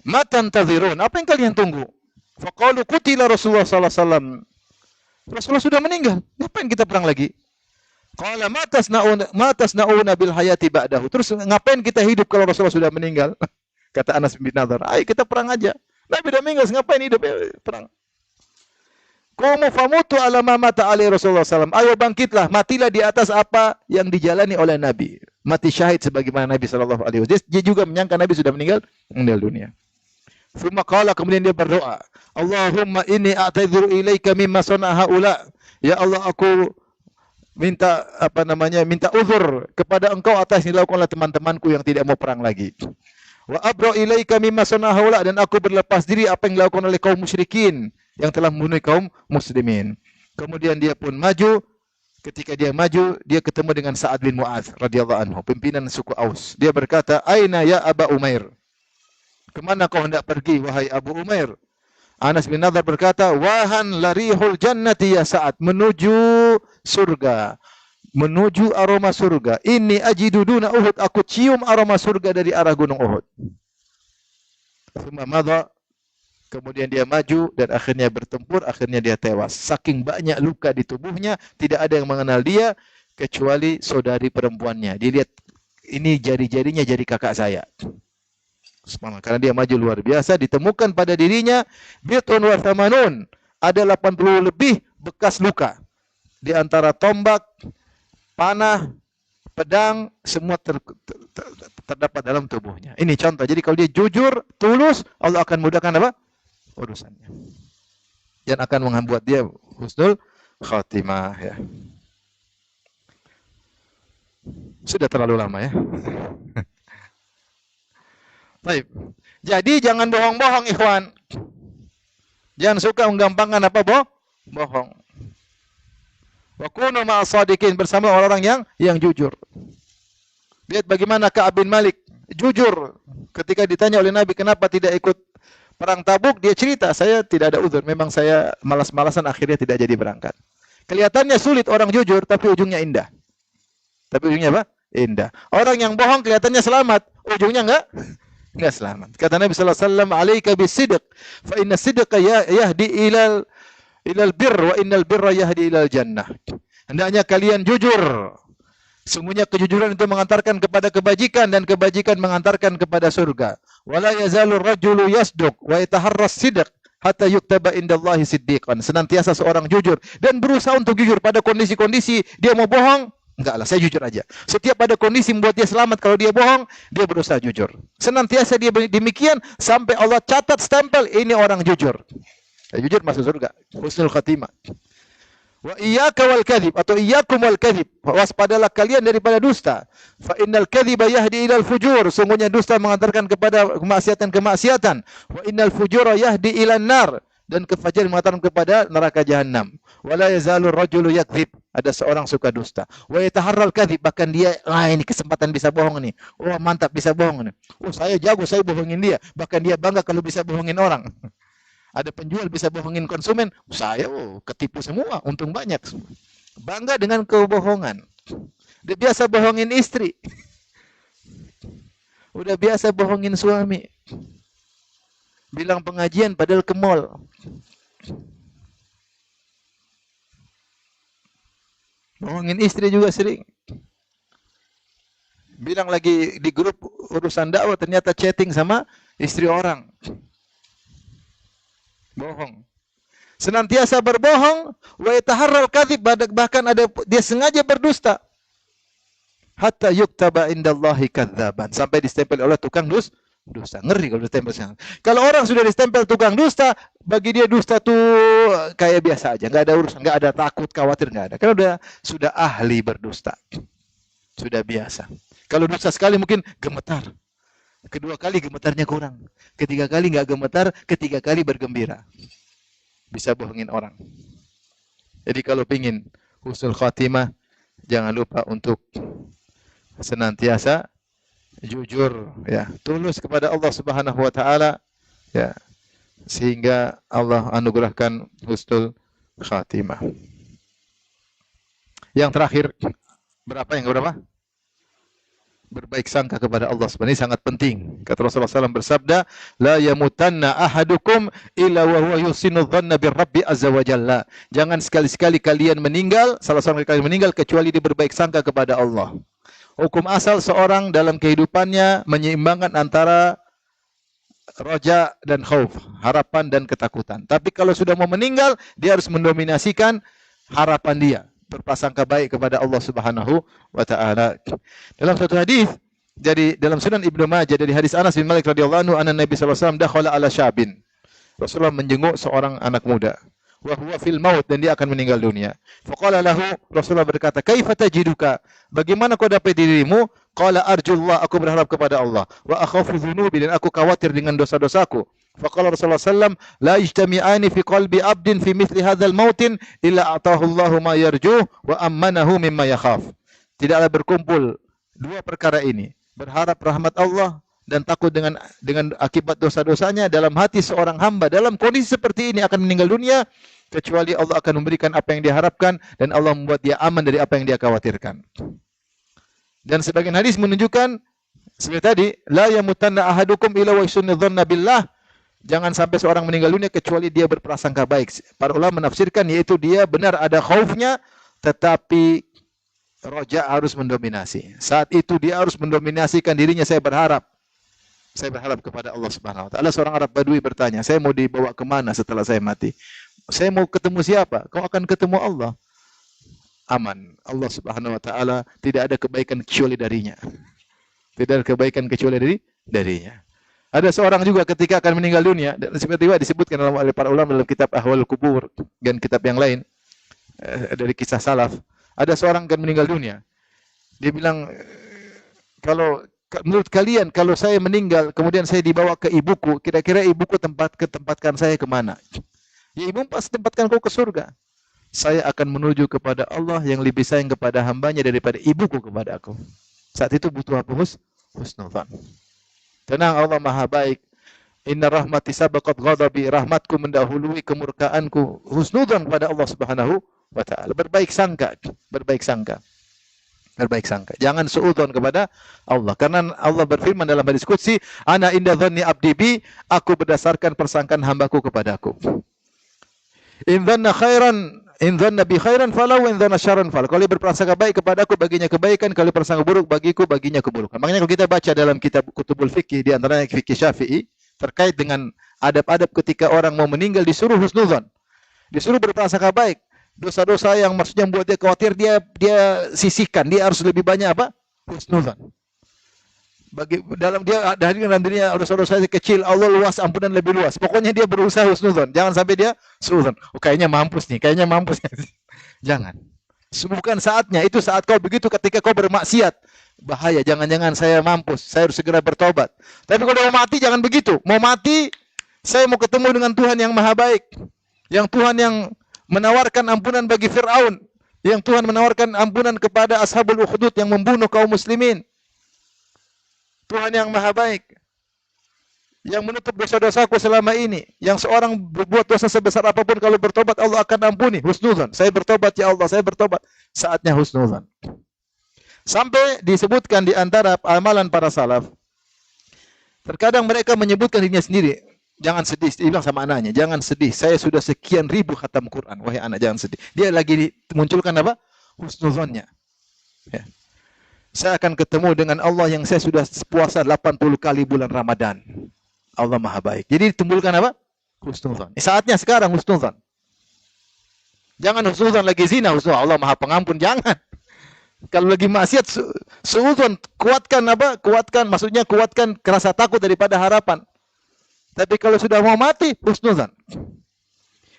"Matan tadhirun, apa yang kalian tunggu?" Faqalu qutila Rasulullah sallallahu alaihi wasallam. Rasulullah sudah meninggal, ngapain kita perang lagi? Qala ma tasnauna bil hayati ba'dahu. Terus ngapain kita hidup kalau Rasulullah sudah meninggal? Kata Anas bin Nadhr, ayo kita perang aja. Nabi udah meninggal, ngapain hidup? Perang. Qumu famutu ala ma mata alaihi Rasulullah SAW. Ayo bangkitlah, matilah di atas apa yang dijalani oleh Nabi. Mati syahid sebagaimana Nabi SAW. Dia juga menyangka Nabi sudah meninggal dunia. Thumma qala, kemudian dia berdoa, Allahumma inni a'tadzuru ilaika mimma sana'a haula. Ya Allah, aku minta minta uzur kepada engkau atas yang dilakukan oleh teman-temanku yang tidak mau perang lagi. Wa abra ilaika mimma sana'a haula, dan aku berlepas diri apa yang dilakukan oleh kaum musyrikin yang telah membunuh kaum muslimin. Kemudian dia pun maju. Ketika dia maju, dia ketemu dengan Sa'ad bin Mu'adz radhiyallahu anhu, pimpinan suku Aus. Dia berkata, "Aina ya Aba Umair?" Kemana kau hendak pergi, wahai Abu Umair? Anas bin Nadhr berkata, "Wahan larihul jannati ya Sa'ad," menuju surga, menuju aroma surga. Ini ajidu duna Uhud, aku cium aroma surga dari arah gunung Uhud. Thumma madha, kemudian dia maju dan akhirnya bertempur, akhirnya dia tewas. Saking banyak luka di tubuhnya, tidak ada yang mengenal dia kecuali saudari perempuannya. Dilihat, ini jari-jarinya jari kakak saya. Karena dia maju luar biasa, ditemukan pada dirinya bitun wa thamanun, ada 80 lebih bekas luka. Di antara tombak, panah, pedang, semua terdapat dalam tubuhnya. Ini contoh. Jadi kalau dia jujur, tulus, Allah akan mudahkan apa? Urusannya. Dan akan membuat dia husnul khatimah, ya. Sudah terlalu lama, ya. Baik. Jadi jangan bohong-bohong, ikhwan. Jangan suka menggampangkan apa bohong. Wa kunu ma'as shadiqin, bersama orang-orang yang jujur. Lihat bagaimana Ka'ab bin Malik jujur ketika ditanya oleh Nabi kenapa tidak ikut perang Tabuk, dia cerita, saya tidak ada uzur, memang saya malas-malasan, akhirnya tidak jadi berangkat. Kelihatannya sulit orang jujur, tapi ujungnya indah. Tapi ujungnya apa? Indah. Orang yang bohong kelihatannya selamat, ujungnya enggak selamat. Kata Nabi sallallahu alaihi wasallam, "Alaika bisidq, fa inna sidqa yahdi ilal birr wa innal birra yahdi ilal jannah." Hendaknya kalian jujur. Sungguhnya kejujuran itu mengantarkan kepada kebajikan dan kebajikan mengantarkan kepada surga. Wala yazalu rajulu yasduq wa yataharras sidq hatta yuktaba indallahi siddiqan. Senantiasa seorang jujur dan berusaha untuk jujur pada kondisi-kondisi dia mau bohong, enggak lah, saya jujur aja. Setiap ada kondisi membuat dia selamat, kalau dia bohong, dia berusaha jujur. Senantiasa dia demikian sampai Allah catat stempel ini orang jujur. Ya, jujur masuk surga. Husnul khatimah. Wa iyyaka wal kadhib, atau iyyakum wal kadhib, waspadalah kalian daripada dusta. Fa innal kadhiba yahdi ilal fujur, sungguhnya dusta mengantarkan kepada kemaksiatan. Wa innal fujura yahdi ilan nar, dan kefajiran mengantarkan kepada neraka jahanam. Wala yazalu rajulu yakdzib, ada seorang suka dusta. Wa yataharral kadhib, bahkan dia, ini kesempatan bisa bohong nih. Oh, mantap bisa bohong nih. Oh, saya jago, saya bohongin dia. Bahkan dia bangga kalau bisa bohongin orang. Ada penjual bisa bohongin konsumen, saya ketipu semua, untung banyak. Bangga dengan kebohongan. Dia biasa bohongin istri. Udah biasa bohongin suami. Bilang pengajian padahal ke mall. Bohongin istri juga sering. Bilang lagi di grup urusan dakwah, ternyata chatting sama istri orang. Bohong. Senantiasa berbohong, wa yataharral kadzib, bahkan ada dia sengaja berdusta. Hatta yuktaba indallahi kadzaban, sampai distempel oleh tukang dusta. Ngeri kalau distempel. Kalau orang sudah distempel tukang dusta, bagi dia dusta tuh kayak biasa aja, enggak ada urusan, enggak ada takut, khawatir, enggak ada. Karena sudah ahli berdusta. Sudah biasa. Kalau dusta sekali mungkin gemetar. Kedua kali gemetarnya kurang. Ketiga kali enggak gemetar, ketiga kali bergembira. Bisa bohongin orang. Jadi kalau pingin husnul khatimah, jangan lupa untuk senantiasa jujur, ya, tulus kepada Allah Subhanahu wa taala, ya, sehingga Allah anugerahkan husnul khatimah. Yang terakhir, berapa? berbaik sangka kepada Allah Subhanahu. Ini sangat penting. Kata Rasulullah SAW bersabda, la yamutanna ahadukum illa wa huwa yusinu dhanna birrabbi azza wa jalla. Jangan sekali-sekali kalian meninggal, salah seorang kalian meninggal kecuali dia berbaik sangka kepada Allah. Hukum asal seorang dalam kehidupannya menyeimbangkan antara roja dan khauf, harapan dan ketakutan. Tapi kalau sudah mau meninggal, dia harus mendominasikan harapan dia, berprasangka baik kepada Allah Subhanahu wa taala. Dalam satu hadis jadi dalam Sunan Ibnu Majah dari hadis Anas bin Malik radhiyallahu anhu, anna Nabi sallallahu alaihi wasallam dakhala ala syabin. Rasulullah menjenguk seorang anak muda. Wa huwa fil maut, dan dia akan meninggal dunia. Faqala lahu, Rasulullah berkata, "Kaifa tajiduka?" Bagaimana kau dapat dirimu? Qala arjullah, aku berharap kepada Allah. Wa akhafu dzunubi, dan aku khawatir dengan dosa-dosaku. Faqala Rasulullah sallam, "La ijtami'ani fi qalbi 'abdin fi mithli hadzal mautin illa atahu Allahu ma yarjuh wa ammanahu mimma yakhaf." Tidaklah berkumpul dua perkara ini, berharap rahmat Allah dan takut dengan akibat dosa-dosanya dalam hati seorang hamba dalam kondisi seperti ini akan meninggal dunia, kecuali Allah akan memberikan apa yang diharapkan dan Allah membuat dia aman dari apa yang dia khawatirkan. Dan sebagian hadis menunjukkan seperti tadi, la yamutanna ahadukum illa wa yusunnu dhanna billah. Jangan sampai seorang meninggal dunia kecuali dia berprasangka baik. Para ulama menafsirkan yaitu dia benar ada khaufnya, tetapi roja harus mendominasi. Saat itu dia harus mendominasikan dirinya, saya berharap kepada Allah Subhanahu wa taala. Seorang Arab Badui bertanya, "Saya mau dibawa kemana setelah saya mati?" "Saya mau ketemu siapa?" "Kau akan ketemu Allah." Aman. Allah Subhanahu wa taala tidak ada kebaikan kecuali darinya. Tidak ada kebaikan kecuali darinya. Ada seorang juga ketika akan meninggal dunia, dan seperti disebutkan oleh para ulama dalam kitab Ahwal Kubur dan kitab yang lain dari kisah salaf. Ada seorang akan meninggal dunia. Dia bilang, menurut kalian kalau saya meninggal kemudian saya dibawa ke ibuku, kira-kira ibuku tempatkan saya kemana? Ya, ibu pasti tempatkan kau ke surga. Saya akan menuju kepada Allah yang lebih sayang kepada hambanya daripada ibuku kepada aku. Saat itu butuh apa? Husnuzan. Tenang, Allah Maha baik. Inna rahmati sabaqat ghadabi, rahmatku mendahului kemurkaanku. Husnuzan kepada Allah Subhanahu wa taala. Berbaik sangka. Jangan suudzon kepada Allah. Karena Allah berfirman dalam hadis qudsi, "Ana inda dhanni abdi bi," aku berdasarkan persangkaan hambaku kepadaku. In dhanna bi khairan falau, in dhanna syarran fal. Kalau dia berprasangka baik kepadaku, baginya kebaikan. Kalau berprasangka buruk bagiku, baginya keburukan. Makanya kalau kita baca dalam kitab Kutubul Fikih, di antaranya Fikih Syafi'i, terkait dengan adab-adab ketika orang mau meninggal, disuruh husnuzan. Disuruh berprasangka baik. Dosa-dosa yang maksudnya membuat dia khawatir, dia sisihkan. Dia harus lebih banyak apa? Husnuzan. Dalam dirinya dosa-dosa kecil, Allah luas, ampunan lebih luas. Pokoknya dia berusaha husnuzan. Jangan sampai dia suudzon. Oh, kayaknya mampus nih. Jangan. Bukan saatnya. Itu saat kau begitu ketika kau bermaksiat. Bahaya. Jangan-jangan saya mampus. Saya harus segera bertobat. Tapi kalau mau mati, jangan begitu. Mau mati, saya mau ketemu dengan Tuhan yang Maha Baik. Yang Tuhan yang menawarkan ampunan bagi Fir'aun. Yang Tuhan menawarkan ampunan kepada Ashabul Ukhdud yang membunuh kaum muslimin. Tuhan yang Maha Baik. Yang menutup dosa-dosaku selama ini. Yang seorang berbuat dosa sebesar apapun, kalau bertobat Allah akan ampuni. Husnuzan. Saya bertobat ya Allah, saya bertobat. Saatnya husnuzan. Sampai disebutkan di antara amalan para salaf. Terkadang mereka menyebutkan dirinya sendiri. Jangan sedih. Dia bilang sama anaknya, jangan sedih. Saya sudah sekian ribu khatam Quran. Wahai anak, jangan sedih. Dia lagi munculkan apa? Husnuzannya. Ya. Saya akan ketemu dengan Allah yang saya sudah puasa 80 kali bulan Ramadan. Allah Maha Baik. Jadi ditimbulkan apa? Husnuzan. Saatnya sekarang husnuzan. Jangan husnuzan lagi zina, husnuzan Allah Maha Pengampun, jangan. Kalau lagi maksiat suudzon, kuatkan apa? Maksudnya kuatkan rasa takut daripada harapan. Tapi kalau sudah mau mati, husnuzan.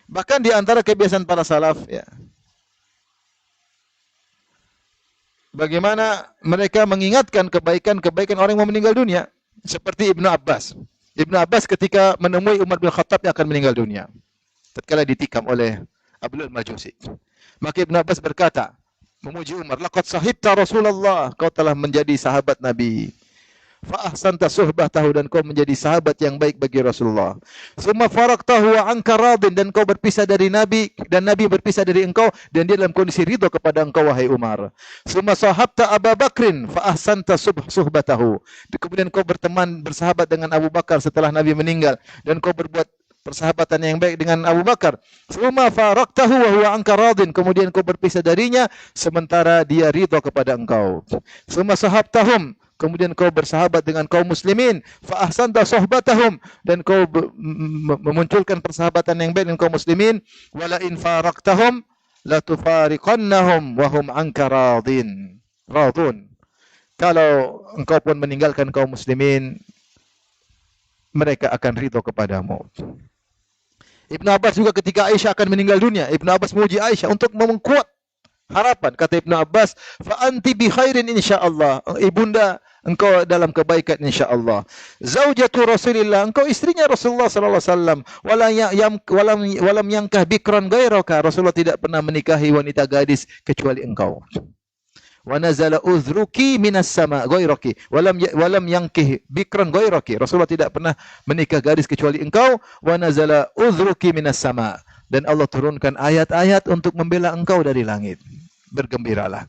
Bahkan di antara kebiasaan para salaf, ya. Bagaimana mereka mengingatkan kebaikan-kebaikan orang yang mau meninggal dunia. Seperti Ibnu Abbas. Ibnu Abbas ketika menemui Umar bin Khattab yang akan meninggal dunia. Tatkala ditikam oleh Abdul Majusi. Maka Ibnu Abbas berkata, memuji Umar, "Laqad sahibta Rasulullah." Kau telah menjadi sahabat Nabi. fa ahsanta suhbatahu, dan kau menjadi sahabat yang baik bagi Rasulullah. Summa faraqtahu wa anka radin, dan kau berpisah dari Nabi dan Nabi berpisah dari engkau dan dia dalam kondisi ridha kepada engkau wahai Umar. Summa sahabta Abu Bakrin fa ahsanta suhbatahu, kemudian kau berteman bersahabat dengan Abu Bakar setelah Nabi meninggal dan kau berbuat persahabatan yang baik dengan Abu Bakar. Summa faraqtahu wa huwa anka radin, kemudian kau berpisah darinya sementara dia ridha kepada engkau. Summa sahabtahum, kemudian kau bersahabat dengan kaum muslimin, fa ahsanta suhbatahum, dan kau memunculkan persahabatan yang baik dengan kaum muslimin. Wala in faraqtahum la tufariqannahum wa hum anka radin. Radun. Kalau engkau pun meninggalkan kaum muslimin, mereka akan ridha kepadamu. Ibnu Abbas juga ketika Aisyah akan meninggal dunia, Ibnu Abbas memuji Aisyah untuk memperkuat harapan. Kata Ibnu Abbas, fa anti bi khairin insyaallah. Ibunda, engkau dalam kebaikan insyaallah. Zaujatu Rasulillah, engkau istrinya Rasulullah sallallahu alaihi wasallam. Walam yankah bikran ghairaka. Rasulullah tidak pernah menikahi wanita gadis kecuali engkau. Wa nazala uzruki minas sama ghairaki walam yankih bikran ghairaki. Rasulullah tidak pernah menikah gadis kecuali engkau. Wa nazala uzruki minas sama, dan Allah turunkan ayat-ayat untuk membela engkau dari langit. Bergembiralah.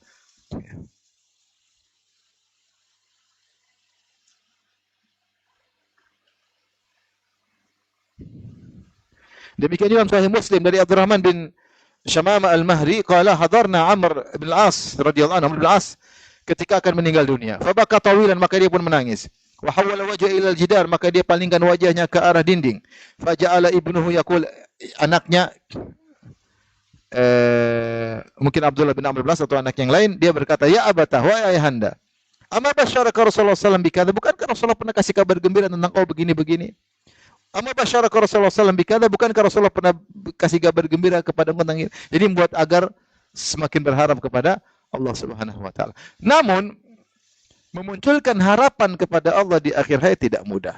Demikian juga Sahih Muslim dari Abdurrahman bin Syamama al-Mahri qala hadarna Amr bin al-As radhiyallahu anhu, bin al-As ketika akan meninggal dunia. Fabaka tawilan, maka dia pun menangis. Wa hawala wajha ila al-jidar, maka dia palingkan wajahnya ke arah dinding. Faja'ala ibnuhu yaqul, anaknya mungkin Abdullah bin Amr bin al-As atau anak yang lain, dia berkata, ya abata, wahai ayahanda, amma basyaraka Rasulullah sallallahu alaihi wasallam bikadza, bukankah Rasulullah pernah kasih kabar gembira tentang kau begini-begini? Amma basyaraka Rasulullah sallallahu alaihi wasallam bikadza, bukankah Rasulullah pernah kasih kabar gembira kepada engkau tentang ini? Jadi membuat agar semakin berharap kepada Allah Subhanahu wa taala. Namun memunculkan harapan kepada Allah di akhir hayat tidak mudah.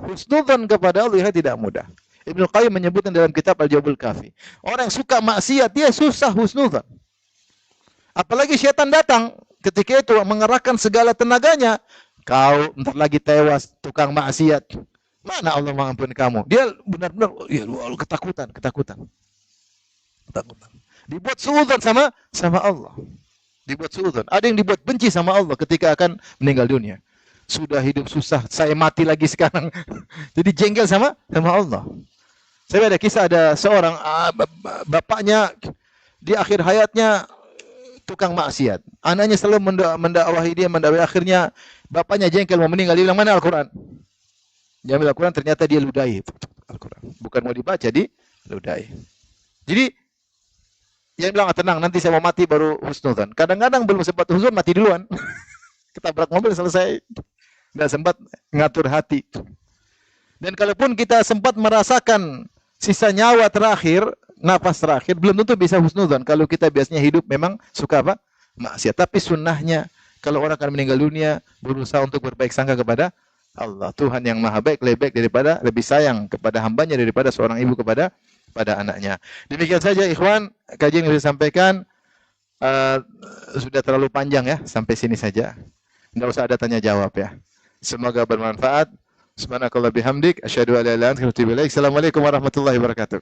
Husnudzan kepada Allah di akhir tidak mudah. Ibnu Qayyim menyebutkan dalam kitab Al-Jawabul Kafi, orang yang suka maksiat dia susah husnudzan. Apalagi syaitan datang ketika itu mengerahkan segala tenaganya, kau entar lagi tewas tukang maksiat. Mana Allah mengampuni kamu? Dia benar-benar ya ketakutan. Dibuat suudzon sama Allah. Dibuat suudzon. Ada yang dibuat benci sama Allah ketika akan meninggal dunia. Sudah hidup susah, saya mati lagi sekarang. Jadi jengkel sama Allah. Saya ada kisah, ada seorang bapaknya di akhir hayatnya tukang maksiat. Anaknya selalu mendakwahi dia, akhirnya bapaknya jengkel mau meninggal, dia bilang, mana Al-Quran? Dia ambil Al-Quran, ternyata dia ludahi Al-Quran. Bukan mau dibaca, ludahi. Jadi, dia bilang, tenang, nanti saya mau mati baru husnudzon. Kadang-kadang belum sempat husnudzon, mati duluan. Ketabrak mobil, selesai. Tidak sempat ngatur hati. Dan kalaupun kita sempat merasakan sisa nyawa terakhir, nafas terakhir, belum tentu bisa husnudzon. Kalau kita biasanya hidup memang suka apa? Maksiat. Tapi sunnahnya, kalau orang akan meninggal dunia, berusaha untuk berbaik sangka kepada Allah, Tuhan yang maha baik, lebih sayang kepada hambanya daripada seorang ibu kepada anaknya. Demikian saja ikhwan, kajian yang saya sampaikan sudah terlalu panjang ya, sampai sini saja. Tidak usah ada tanya jawab ya. Semoga bermanfaat. Subhanakallah bihamdik, asyhadu an la ilaha illa anta astaghfiruka wa atubu ilaik. Assalamualaikum warahmatullahi wabarakatuh.